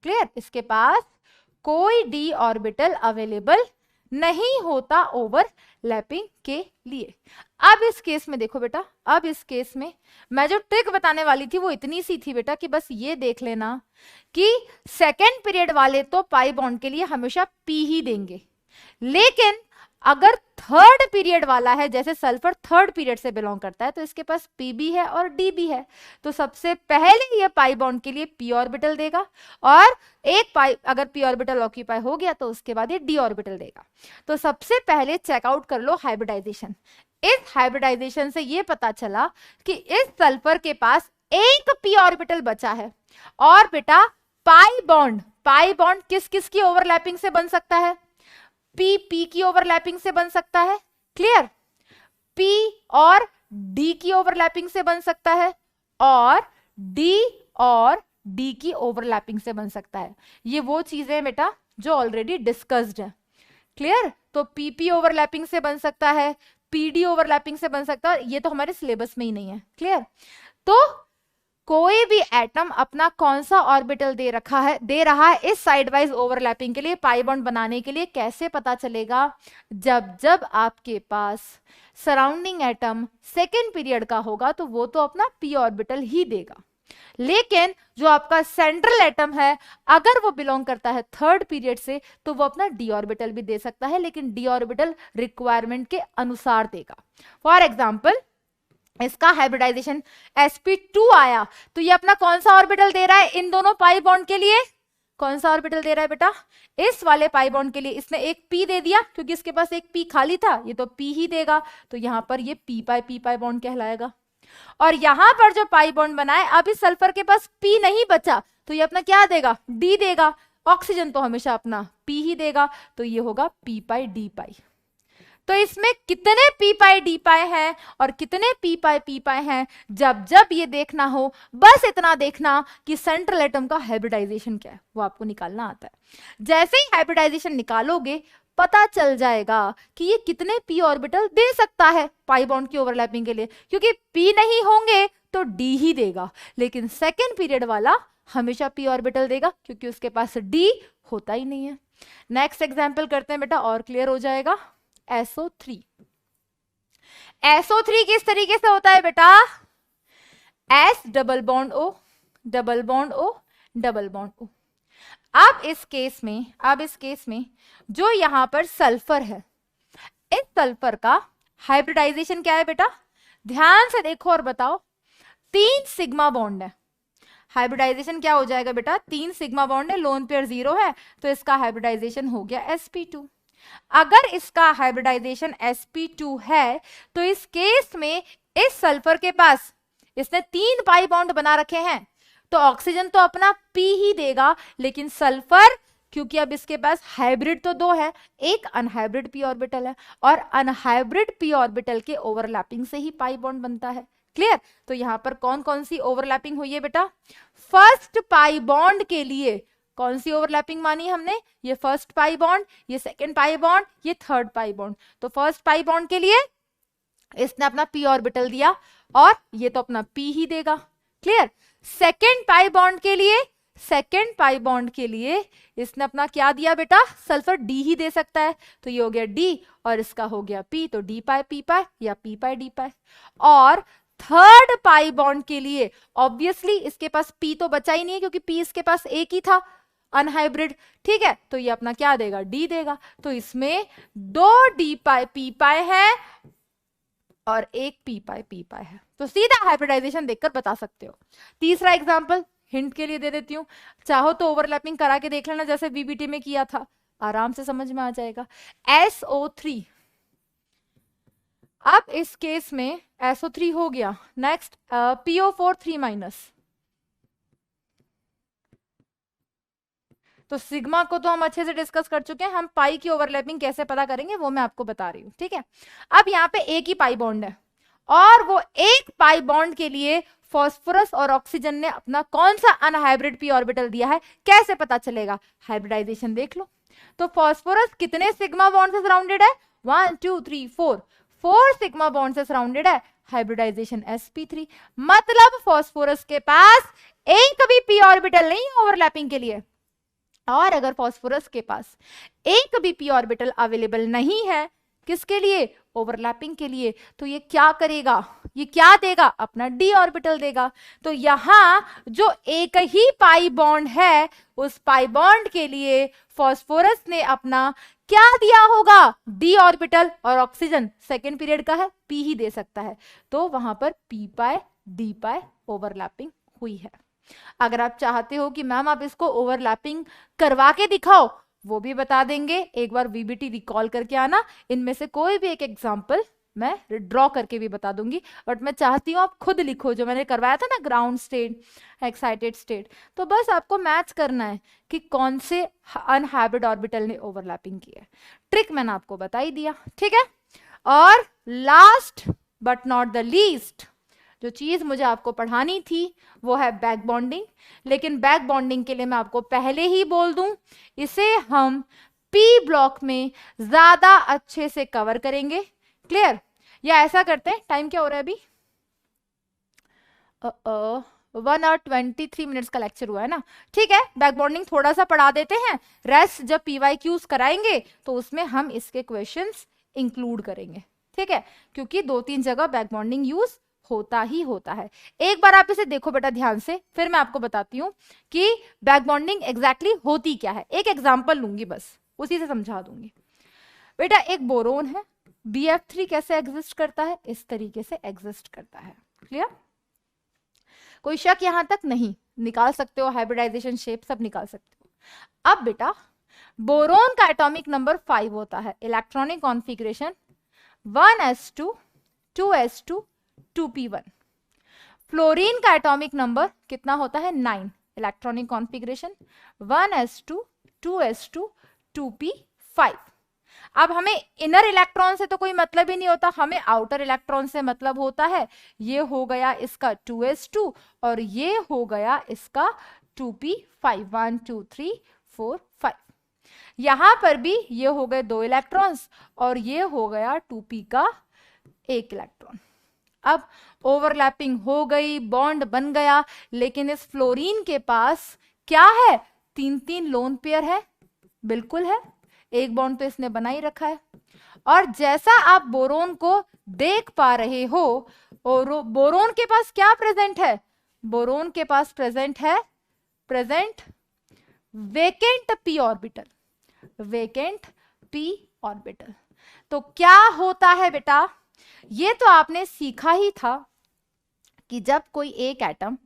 clear. इसके पास कोई d ऑर्बिटल अवेलेबल नहीं होता ओवरलैपिंग के लिए। अब इस केस में देखो बेटा, अब इस केस में मैं जो ट्रिक बताने वाली थी वो इतनी सी थी बेटा कि बस ये देख लेना कि सेकेंड पीरियड वाले तो पाई बॉन्ड के लिए हमेशा p ही देंगे, लेकिन अगर थर्ड पीरियड वाला है, जैसे सल्फर थर्ड पीरियड से बिलोंग करता है, तो इसके पास p भी है और d भी है। तो सबसे पहले ये पाई बॉन्ड के लिए p ऑर्बिटल देगा, और एक पाई अगर p ऑर्बिटल ऑक्यूपाई हो गया तो उसके बाद ये d ऑर्बिटल देगा। तो सबसे पहले चेकआउट कर लो हाइब्रिडाइजेशन। इस हाइब्रिडाइजेशन से ये पता चला कि इस सल्फर के पास एक p ऑर्बिटल बचा है। और बेटा पाई बॉन्ड किस किस की ओवरलैपिंग से बन सकता है, p की ओवरलैपिंग से बन सकता है, क्लियर, p और d की ओवरलैपिंग से बन सकता है, और d की ओवरलैपिंग से बन सकता है। ये वो चीजें बेटा जो ऑलरेडी डिस्कस्ड है, क्लियर। तो p ओवरलैपिंग से बन सकता है, pd ओवरलैपिंग से बन सकता है, ये तो हमारे सिलेबस में ही नहीं है, क्लियर। तो कोई भी एटम अपना कौन सा ऑर्बिटल दे रहा है इस साइड वाइज ओवरलैपिंग के लिए, पाई बॉन्ड बनाने के लिए, कैसे पता चलेगा, जब आपके पास सराउंडिंग एटम सेकेंड पीरियड का होगा तो वो तो अपना p ऑर्बिटल ही देगा, लेकिन जो आपका सेंट्रल एटम है अगर वो बिलोंग करता है थर्ड पीरियड से तो वो अपना d ऑर्बिटल भी दे सकता है, लेकिन d ऑर्बिटल रिक्वायरमेंट के अनुसार देगा। फॉर एग्जाम्पल इसका हाइब्रिडाइजेशन sp2 आया तो ये अपना कौन सा ऑर्बिटल दे रहा है इन दोनों पाई बॉन्ड के लिए, कौन सा ऑर्बिटल दे रहा है बेटा, इस वाले पाई बॉन्ड के लिए इसने एक p दे दिया, क्योंकि इसके पास एक p खाली था, ये तो p ही देगा, तो यहां पर ये p पाई बॉन्ड कहलाएगा। और यहां पर जो पाई बॉन्ड बनाए, अब इस सल्फर के पास p नहीं बचा तो ये अपना क्या देगा, d देगा। ऑक्सीजन तो हमेशा अपना p ही देगा, तो ये होगा p पाई d पाई। तो इसमें कितने p पाई d पाई हैं और कितने p पाई हैं, जब ये देखना हो बस इतना देखना कि सेंट्रल एटम का हाइब्रिडाइजेशन क्या है वो आपको निकालना आता है। जैसे ही हाइब्रिडाइजेशन निकालोगे पता चल जाएगा कि ये कितने p ऑर्बिटल दे सकता है पाई बॉन्ड की ओवरलैपिंग के लिए, क्योंकि p नहीं होंगे तो d ही देगा, लेकिन सेकेंड पीरियड वाला हमेशा p ऑर्बिटल देगा क्योंकि उसके पास d होता ही नहीं है। नेक्स्ट एग्जाम्पल करते हैं बेटा और क्लियर हो जाएगा। SO3 किस तरीके से होता है बेटा, S double bond O double bond O double bond O। अब इस केस में जो यहां पर सल्फर है, इस सल्फर का हाइब्रिडाइजेशन क्या है बेटा, ध्यान से देखो और बताओ। 3 सिग्मा बॉन्ड है, हाइब्रिडाइजेशन क्या हो जाएगा बेटा, 3 सिग्मा बॉन्ड है, लोन पेयर 0 है, तो इसका हाइब्रिडाइजेशन हो गया sp2। अगर इसका हाइब्रिडाइजेशन sp2 है तो इस केस में इस सल्फर के पास इसने 3 पाई बॉन्ड बना रखे हैं, तो ऑक्सीजन तो अपना पी ही देगा, लेकिन सल्फर, क्योंकि अब इसके पास हाइब्रिड तो 2 है, एक अनहाइब्रिड पी ऑर्बिटल है, और अनहाइब्रिड पी ऑर्बिटल के ओवरलैपिंग से ही पाई बॉन्ड बनता है। क्लियर? तो यहां पर कौन कौन सी ओवरलैपिंग हुई है बेटा? फर्स्ट पाई बॉन्ड के लिए कौन सी ओवरलैपिंग मानी हमने? ये फर्स्ट पाई बॉन्ड, ये सेकंड पाई बॉन्ड, ये थर्ड पाई बॉन्ड। तो फर्स्ट पाई बॉन्ड के लिए इसने अपना पी ऑर्बिटल दिया, और ये तो अपना पी ही देगा। क्लियर? सेकंड पाई बॉन्ड के लिए, सेकंड पाई बॉन्ड के लिए इसने अपना क्या दिया बेटा? सल्फर डी ही दे सकता है, तो ये हो गया डी, और इसका हो गया पी, तो डी पाई पी पाई या पी पाई डी पाई। और थर्ड पाई बॉन्ड के लिए ऑब्वियसली इसके पास पी तो बचा ही नहीं है, क्योंकि पी इसके पास एक ही था अनहाइब्रिड। ठीक है, तो ये अपना क्या देगा? डी देगा। तो इसमें 2 डी पाई पी पाई है और एक पी पाई है। तो सीधा हाइब्रिडाइजेशन देखकर बता सकते हो। तीसरा एग्जांपल हिंट के लिए दे देती हूं, चाहो तो ओवरलैपिंग करा के देख लेना, जैसे बीबीटी में किया था, आराम से समझ में आ जाएगा। SO3, अब इस केस में SO3 हो गया। नेक्स्ट PO4 3-, तो सिग्मा को तो हम अच्छे से डिस्कस कर चुके हैं, हम पाई की ओवरलैपिंग कैसे पता करेंगे वो मैं आपको बता रही हूं। ठीक है, अब यहाँ पे एक ही पाई बॉन्ड है, और वो एक पाई बॉन्ड के लिए फास्फोरस और ऑक्सीजन ने अपना कौन सा अनहाइब्रिड पी ऑर्बिटल दिया है, कैसे पता चलेगा? हाइब्रिडाइजेशन देख लो। तो फास्फोरस कितने सिग्मा बॉन्ड से सराउंडेड है? 1 2 3 4 सिग्मा बॉन्ड से सराउंडेड है। हाइब्रिडाइजेशन sp3, मतलब फास्फोरस के पास एक भी पी ऑर्बिटल नहीं है ओवरलैपिंग के लिए। और अगर फास्फोरस के पास एक भी पी ऑर्बिटल अवेलेबल नहीं है, किसके लिए? ओवरलैपिंग के लिए, तो ये क्या करेगा? ये क्या देगा? अपना डी ऑर्बिटल देगा। तो यहां जो एक ही पाई बॉन्ड है, उस पाई बॉन्ड के लिए फास्फोरस ने अपना क्या दिया होगा? डी ऑर्बिटल, और ऑक्सीजन सेकेंड पीरियड का है, पी ही दे सकता है, तो वहां पर पी पाई डी पाई ओवरलैपिंग हुई है। अगर आप चाहते हो कि मैम आप इसको ओवरलैपिंग करवा के दिखाओ, वो भी बता देंगे। एक बार वीबीटी रिकॉल करके आना, इनमें से कोई भी एक एग्जांपल मैं ड्रॉ करके भी बता दूंगी, बट मैं चाहती हूँ आप खुद लिखो। जो मैंने करवाया था ना ग्राउंड स्टेट, एक्साइटेड स्टेट, तो बस आपको मैच करना है कि कौन से अनहाइब्रिड ऑर्बिटल ने ओवरलैपिंग की है। ट्रिक मैंने आपको बता ही दिया। ठीक है, और last but not the least जो चीज मुझे आपको पढ़ानी थी वो है बैक बॉन्डिंग। लेकिन बैक बॉन्डिंग के लिए मैं आपको पहले ही बोल दूं, इसे हम पी ब्लॉक में ज्यादा अच्छे से कवर करेंगे। क्लियर? या ऐसा करते हैं, टाइम क्या हो रहा है अभी? 1 और 23 मिनट्स का लेक्चर हुआ है ना। ठीक है, बैक बॉन्डिंग थोड़ा सा पढ़ा देते हैं, रेस्ट जब PYQs कराएंगे तो उसमें हम इसके क्वेश्चंस इंक्लूड करेंगे। ठीक है, क्योंकि 2-3 जगह बैक बॉन्डिंग यूज होता ही होता है। एक बार आप इसे देखो बेटा ध्यान से, फिर मैं आपको बताती हूँ कि बैक बॉन्डिंग एग्जैक्टली होती क्या है। एक एग्जांपल लूंगी, बस उसी से समझा दूंगी। बेटा एक बोरोन है, BF3 कैसे एग्जिस्ट करता है? इस तरीके से एग्जिस्ट करता है। क्लियर? कोई शक यहां तक नहीं? निकाल सकते हो हाइब्रिडाइजेशन शेप, सब निकाल सकते हो। अब बेटा बोरोन का एटॉमिक नंबर 5 होता है, electronic configuration 1s2 2s2 2p1। Fluorine का एटॉमिक नंबर कितना होता है? 9, electronic configuration 1s2 2s2 2p5। अब हमें इनर इलेक्ट्रॉन से तो कोई मतलब ही नहीं होता, हमें आउटर इलेक्ट्रॉन से मतलब होता है। ये हो गया इसका 2s2 और ये हो गया इसका 2p5, 1 2 3 4 5। यहां पर भी ये हो गए 2 इलेक्ट्रॉन्स और ये हो गया 2p का 1 इलेक्ट्रॉन। अब ओवरलैपिंग हो गई, बॉन्ड बन गया, लेकिन इस फ्लोरीन के पास क्या है? 3-3 लोन पेयर है। बिल्कुल है, एक बॉन्ड तो इसने बना ही रखा है। और जैसा आप बोरोन को देख पा रहे हो, और बोरोन के पास क्या प्रेजेंट है? बोरोन के पास प्रेजेंट है vacant p orbital, vacant p orbital. तो क्या होता है बेटा? ये तो आपने सीखा ही था कि जब कोई एक एटम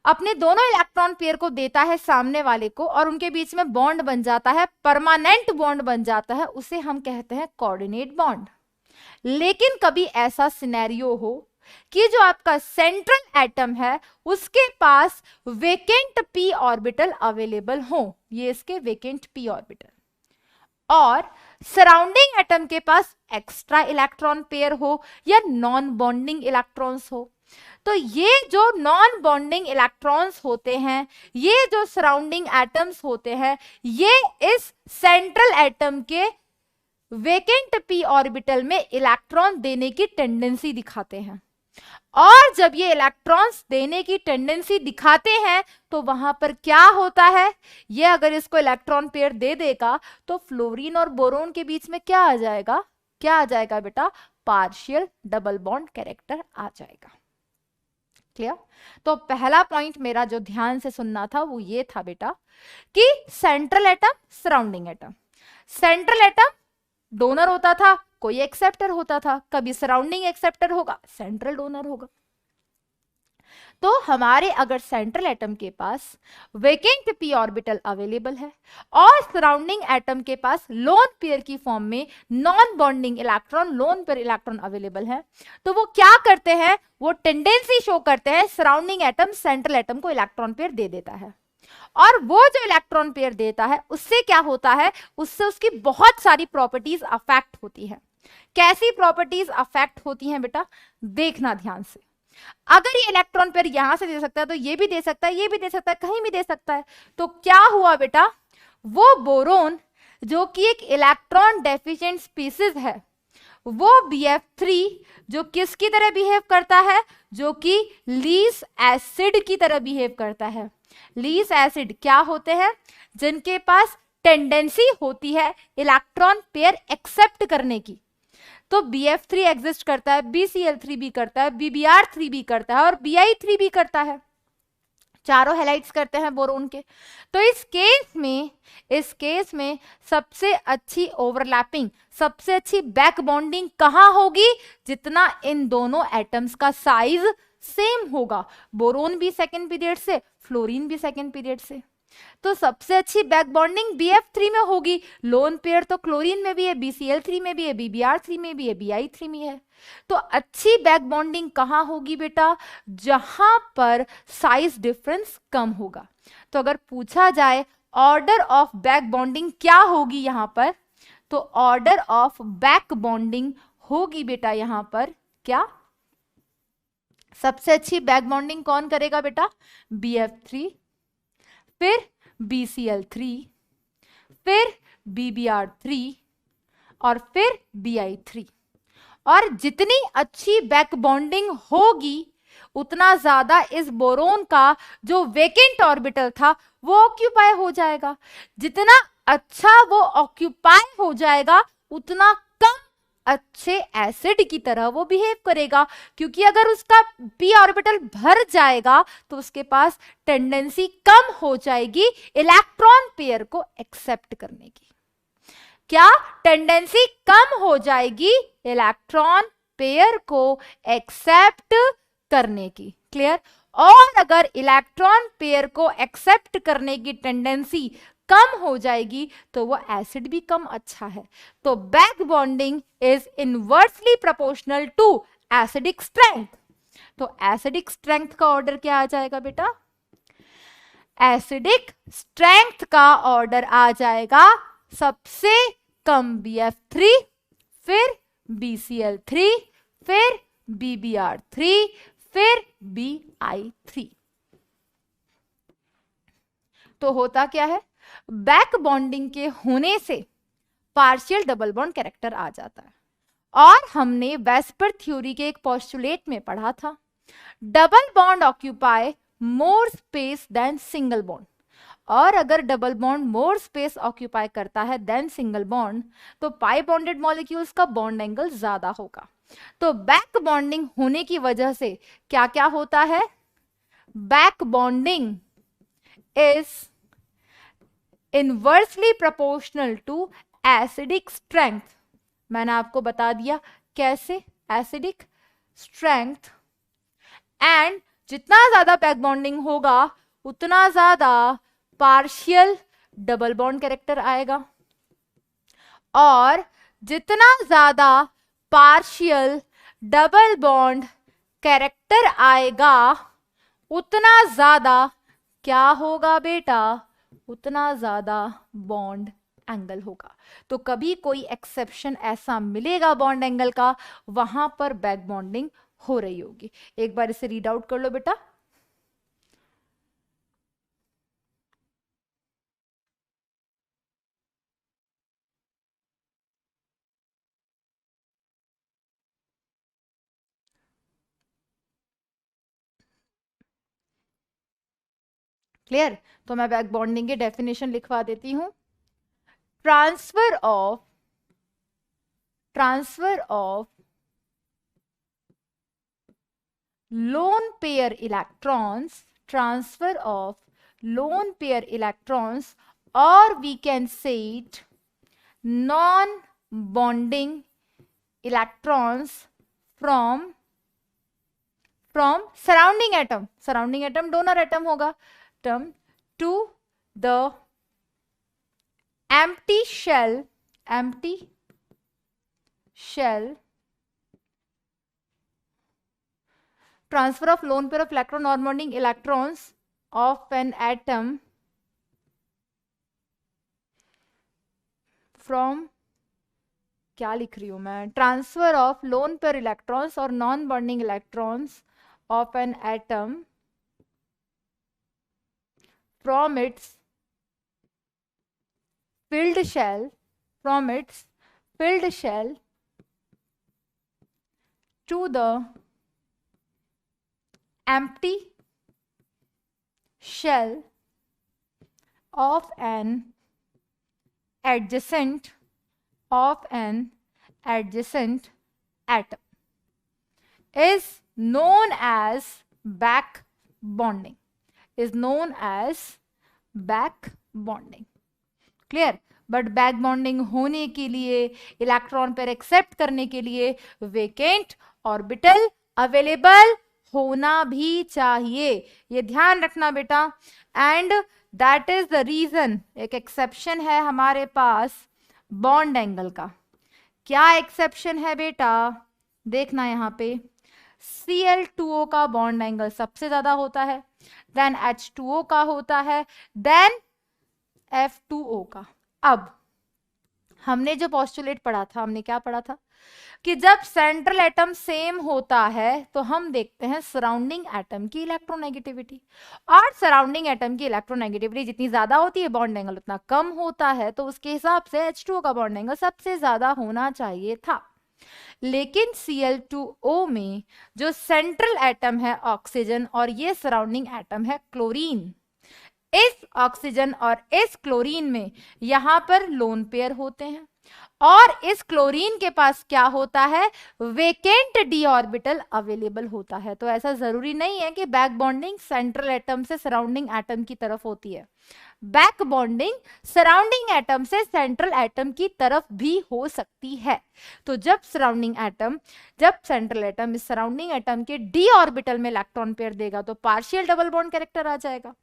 अपने दोनों इलेक्ट्रॉन पेयर को देता है सामने वाले को और उनके बीच में बॉन्ड बन जाता है, परमानेंट बॉन्ड बन जाता है, उसे हम कहते हैं कोऑर्डिनेट बॉन्ड। लेकिन कभी ऐसा सिनेरियो हो कि जो आपका सेंट्रल एटम है उसके पास वेकेंट p ऑर्बिटल अवेलेबल हो, ये इसके वेकेंट p ऑर्बिटल, और सराउंडिंग एटम के पास एक्स्ट्रा इलेक्ट्रॉन पेयर हो या नॉन बॉन्डिंग इलेक्ट्रॉन्स हो। तो ये जो नॉन बॉन्डिंग इलेक्ट्रॉन्स होते हैं, ये जो सराउंडिंग एटम्स होते हैं, ये इस सेंट्रल एटम के वेकेंट p ऑर्बिटल में इलेक्ट्रॉन देने की टेंडेंसी दिखाते हैं। और जब ये इलेक्ट्रॉन्स देने की टेंडेंसी दिखाते हैं तो वहां पर क्या होता है, ये अगर इसको इलेक्ट्रॉन पेयर दे देगा तो फ्लोरीन और बोरोन के बीच में क्या आ जाएगा, क्या आ जाएगा बेटा, पार्शियल डबल बॉन्ड कैरेक्टर आ जाएगा। क्लियर? तो पहला पॉइंट मेरा जो ध्यान से सुनना था वो ये था बेटा कि central atom, surrounding atom, central atom donor होता था, कोई एक्सेप्टर होता था, कभी सराउंडिंग एक्सेप्टर होगा, सेंट्रल डोनर होगा। तो हमारे अगर सेंट्रल एटम के पास वेकेंट p ऑर्बिटल अवेलेबल है और सराउंडिंग एटम के पास लोन पेयर की फॉर्म में non bonding electron, lone pair electron available है, तो वो क्या करते हैं, वो टेंडेंसी शो करते हैं सराउंडिंग एटम सेंट्रल एटम को इलेक्ट्रॉन पेयर दे देता है। और वो जो इलेक्ट्रॉन पेयर देता है उससे क्या होता है, उससे उसकी बहुत सारी प्रॉपर्टीज अफेक्ट होती है। कैसी प्रॉपर्टीज अफेक्ट होती हैं बेटा, देखना ध्यान से। अगर ये इलेक्ट्रॉन पेयर यहां से दे सकता है तो ये भी दे सकता है, ये भी दे सकता है, कहीं भी दे सकता है। तो क्या हुआ बेटा, वो बोरोन जो कि एक इलेक्ट्रॉन डेफिशिएंट स्पीसीज है, वो BF3 जो किसकी तरह बिहेव करता है, जो कि लीस एसिड की तरह बिहेव करता है। लीस एसिड क्या होते हैं, जिनके पास टेंडेंसी होती है इलेक्ट्रॉन पेयर एक्सेप्ट करने की। तो BF3 एग्जिस्ट करता है, BCl3 भी करता है, BBr3 भी करता है और Bi3 भी करता है, चारों हैलाइड्स करते हैं बोरोन के। तो इस केस में सबसे अच्छी ओवरलैपिंग, सबसे अच्छी बैक बॉन्डिंग कहां होगी, जितना इन दोनों एटम्स का साइज सेम होगा। बोरोन भी सेकेंड पीरियड से, फ्लोरीन भी सेकेंड पीरियड से, तो सबसे अच्छी बैक बॉन्डिंग BF3 में होगी। लोन पेयर तो क्लोरीन में भी है, BCl3 में भी है, BBr3 में भी है, Bi3 में है। तो अच्छी बैक बॉन्डिंग कहां होगी बेटा, जहां पर साइज डिफरेंस कम होगा। तो अगर पूछा जाए ऑर्डर ऑफ बैक बॉन्डिंग क्या होगी यहां पर, तो ऑर्डर ऑफ बैक बॉन्डिंग होगी बेटा यहां पर क्या, सबसे अच्छी बैक बॉन्डिंग कौन करेगा बेटा, BF3, फिर BCl3, फिर BBr3 और फिर Bi3। और जितनी अच्छी बैक बॉन्डिंग होगी उतना ज्यादा इस बोरोन का जो वेकेंट ऑर्बिटल था वो ऑक्यूपाई हो जाएगा। जितना अच्छा वो ऑक्यूपाई हो जाएगा उतना कम अच्छे एसिड की तरह वो बिहेव करेगा, क्योंकि अगर उसका p ऑर्बिटल भर जाएगा तो उसके पास टेंडेंसी कम हो जाएगी इलेक्ट्रॉन पेयर को एक्सेप्ट करने की। क्या टेंडेंसी कम हो जाएगी इलेक्ट्रॉन पेयर को एक्सेप्ट करने की। क्लियर? और अगर इलेक्ट्रॉन पेयर को एक्सेप्ट करने की टेंडेंसी कम हो जाएगी तो वो एसिड भी कम अच्छा है। तो back bonding is inversely proportional to acidic strength. तो एसिडिक स्ट्रेंथ का ऑर्डर क्या आ जाएगा बेटा, एसिडिक स्ट्रेंथ का ऑर्डर आ जाएगा सबसे कम BF3, फिर BCl3, फिर BBr3, फिर Bi3। तो होता क्या है, बैक बॉन्डिंग के होने से पार्शियल डबल बॉन्ड कैरेक्टर आ जाता है। और हमने वेस्पर थ्योरी के एक पोस्टुलेट में पढ़ा था, double bond occupy more space than single bond. और अगर double bond more space occupy करता है देन सिंगल बॉन्ड तो पाई बॉन्डेड मॉलिक्यूल्स का बॉन्ड एंगल ज्यादा होगा। तो बैक बॉन्डिंग होने की वजह से क्या क्या होता है, back bonding is inversely proportional to acidic strength. मैंने आपको बता दिया कैसे, एसिडिक स्ट्रेंथ। एंड जितना ज्यादा बैक बॉन्डिंग होगा उतना ज्यादा पार्शियल डबल बॉन्ड कैरेक्टर आएगा, और जितना ज्यादा पार्शियल डबल बॉन्ड कैरेक्टर आएगा उतना ज्यादा क्या होगा बेटा, उतना ज्यादा बॉन्ड एंगल होगा। तो कभी कोई एक्सेप्शन ऐसा मिलेगा बॉन्ड एंगल का, वहां पर बैक बॉन्डिंग हो रही होगी। एक बार इसे रीड आउट कर लो बेटा। क्लियर? तो मैं बैक बॉन्डिंग की डेफिनेशन लिखवा देती हूं। Transfer of lone pair electrons, transfer of lone pair electrons, or we can say it non-bonding electrons from surrounding atom donor atom होगा term to the empty shell transfer of lone pair of electron non-bonding electrons of an atom from, क्या लिख रही हूं मैं, transfer of lone pair electrons और non bonding electrons of an atom from its filled shell to the empty shell of an adjacent atom is known as back bonding, clear? But back bonding होने के लिए, electron pair accept करने के लिए vacant orbital available होना भी चाहिए, ये ध्यान रखना बेटा। And that is the reason, एक एक्सेप्शन है हमारे पास बॉन्ड एंगल का। क्या एक्सेप्शन है बेटा, देखना यहां पे, Cl2O का बॉन्ड एंगल सबसे ज्यादा होता है, देन H2O का होता है, देन F2O का। अब हमने जो पोस्टुलेट पढ़ा था, हमने क्या पढ़ा था कि जब सेंट्रल एटम सेम होता है तो हम देखते हैं सराउंडिंग एटम की इलेक्ट्रोनेगेटिविटी, और सराउंडिंग एटम की इलेक्ट्रोनेगेटिविटी जितनी ज्यादा होती है बॉन्ड एंगल उतना कम होता है, तो उसके हिसाब से H2O का बॉन्ड एंगल सबसे ज्यादा होना चाहिए था। लेकिन Cl2O में जो सेंट्रल एटम है ऑक्सीजन और ये सराउंडिंग एटम है क्लोरीन, इस ऑक्सीजन और इस क्लोरीन में यहां पर लोन पेयर होते हैं, और इस क्लोरीन के पास क्या होता है, वेकेंट डी ऑर्बिटल अवेलेबल होता है। तो ऐसा जरूरी नहीं है कि बैक बॉन्डिंग सेंट्रल एटम से सराउंडिंग एटम की तरफ होती है, बैक बॉन्डिंग सराउंडिंग एटम से सेंट्रल एटम की तरफ भी हो सकती है। तो जब सेंट्रल एटम इस सराउंडिंग एटम के डी ऑर्बिटल में इलेक्ट्रॉन पेयर देगा तो पार्शियल डबल बॉन्ड कैरेक्टर आ जाएगा।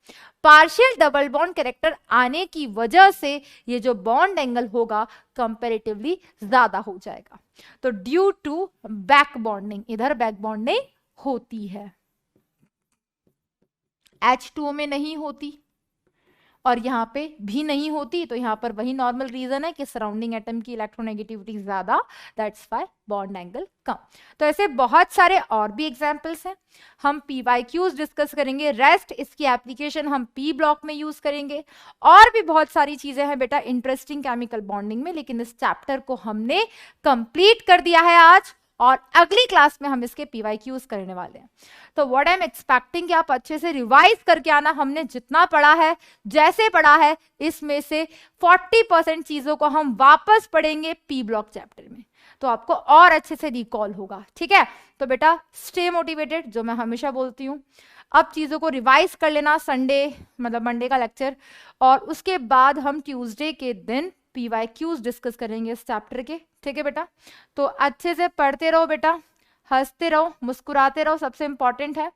पार्शियल डबल बॉन्ड कैरेक्टर आने की वजह से ये जो बॉन्ड एंगल होगा कंपैरेटिवली ज्यादा हो जाएगा। तो ड्यू टू बैक बॉन्डिंग, इधर बैक बॉन्डिंग होती है, H2O में नहीं होती और यहाँ पे भी नहीं होती, तो यहाँ पर वही नॉर्मल रीजन है कि सराउंडिंग एटम की इलेक्ट्रोनेगेटिविटी ज्यादा, दैट्स व्हाई बॉन्ड एंगल कम। तो ऐसे बहुत सारे और भी एग्जांपल्स हैं, हम PYQs डिस्कस करेंगे, रेस्ट इसकी एप्लीकेशन हम P ब्लॉक में यूज करेंगे, और भी बहुत सारी चीजें हैं बेटा इंटरेस्टिंग केमिकल बॉन्डिंग में, लेकिन इस चैप्टर को हमने कंप्लीट कर दिया है आज, और अगली क्लास में हम इसके PYQs करने वाले हैं। तो व्हाट आई एम एक्सपेक्टिंग कि आप अच्छे से रिवाइज करके आना, हमने जितना पढ़ा है, जैसे पढ़ा है, इसमें से 40% चीजों को हम वापस पढ़ेंगे P ब्लॉक चैप्टर में, तो आपको और अच्छे से रिकॉल होगा, ठीक है? तो बेटा स्टे मोटिवेटेड, जो मैं हमेशा बोलती हूँ। अब चीजों को रिवाइज कर लेना, संडे मतलब मंडे का लेक्चर, और उसके बाद हम ट्यूसडे के दिन PYQs डिस्कस करेंगे इस चैप्टर के, ठीक है बेटा? तो अच्छे से पढ़ते रहो बेटा, हंसते रहो, मुस्कुराते रहो, सबसे इंपॉर्टेंट है।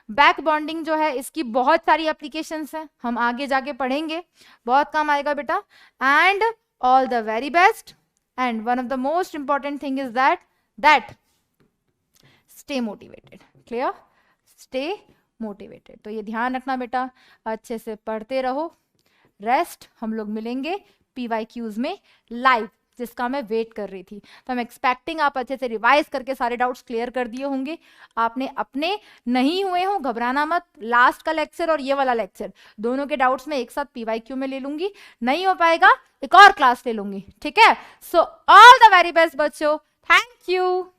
बैक बॉन्डिंग जो है इसकी बहुत सारी एप्लीकेशंस हैं, हम आगे जाके पढ़ेंगे, बहुत काम आएगा बेटा। And all the very best, and one of the most important thing is that stay motivated. Clear, stay motivated. तो ये ध्यान रखना बेटा, अच्छे से पढ़ते रहो। रेस्ट, हम लोग मिलेंगे PYQs में लाइव, जिसका मैं वेट कर रही थी। तो I'm एक्सपेक्टिंग आप अच्छे से रिवाइज करके सारे डाउट्स क्लियर कर दिए होंगे। आपने अपने नहीं हुए हो, घबराना मत। लास्ट का लेक्चर और ये वाला लेक्चर दोनों के डाउट्स में एक साथ PYQ में ले लूंगी। नहीं हो पाएगा एक और क्लास ले लूंगी, ठीक है। So all the very best बच्चों, थैंक यू।